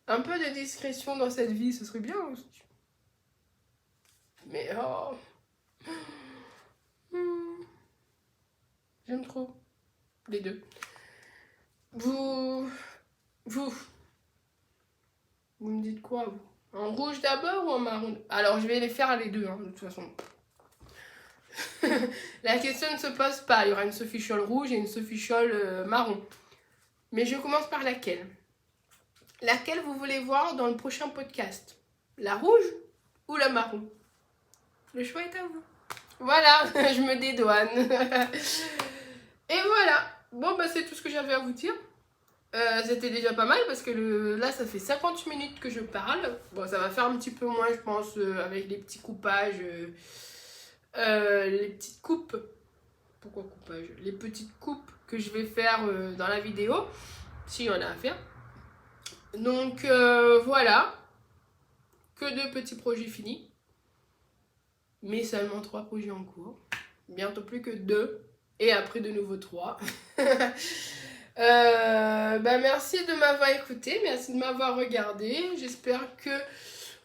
un peu de discrétion dans cette vie, ce serait bien aussi. Mais oh... J'aime trop. Les deux. Vous me dites quoi, vous? En rouge d'abord ou en marron? Alors, je vais les faire les deux, hein, de toute façon. La question ne se pose pas. Il y aura une Sophie Scholl rouge et une Sophie Scholl marron. Mais je commence par laquelle? Laquelle vous voulez voir dans le prochain podcast? La rouge ou la marron? Le choix est à vous. Voilà, je me dédouane. Et voilà. Bon, bah c'est tout ce que j'avais à vous dire. C'était déjà pas mal parce que là ça fait 50 minutes que je parle. Bon, ça va faire un petit peu moins, je pense, avec les petits coupages, les petites coupes. Pourquoi coupage? Les petites coupes que je vais faire dans la vidéo, s'il y en a à faire. Donc voilà, que 2 petits projets finis, mais seulement 3 projets en cours. Bientôt plus que 2 et après de nouveau 3. Merci de m'avoir écouté, merci de m'avoir regardé. J'espère que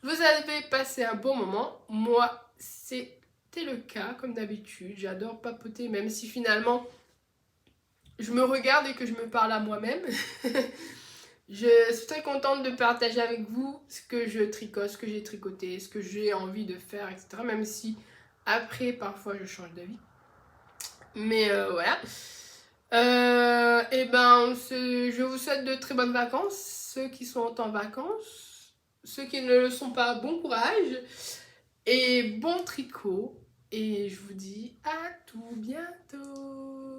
vous avez passé un bon moment. Moi, c'était le cas, comme d'habitude. J'adore papoter, même si finalement, je me regarde et que je me parle à moi-même. Je suis très contente de partager avec vous ce que je tricote, ce que j'ai tricoté, ce que j'ai envie de faire, etc. Même si après, parfois, je change d'avis. Mais voilà. Je vous souhaite de très bonnes vacances. Ceux qui sont en vacances, ceux qui ne le sont pas, bon courage et bon tricot. Et je vous dis à tout bientôt.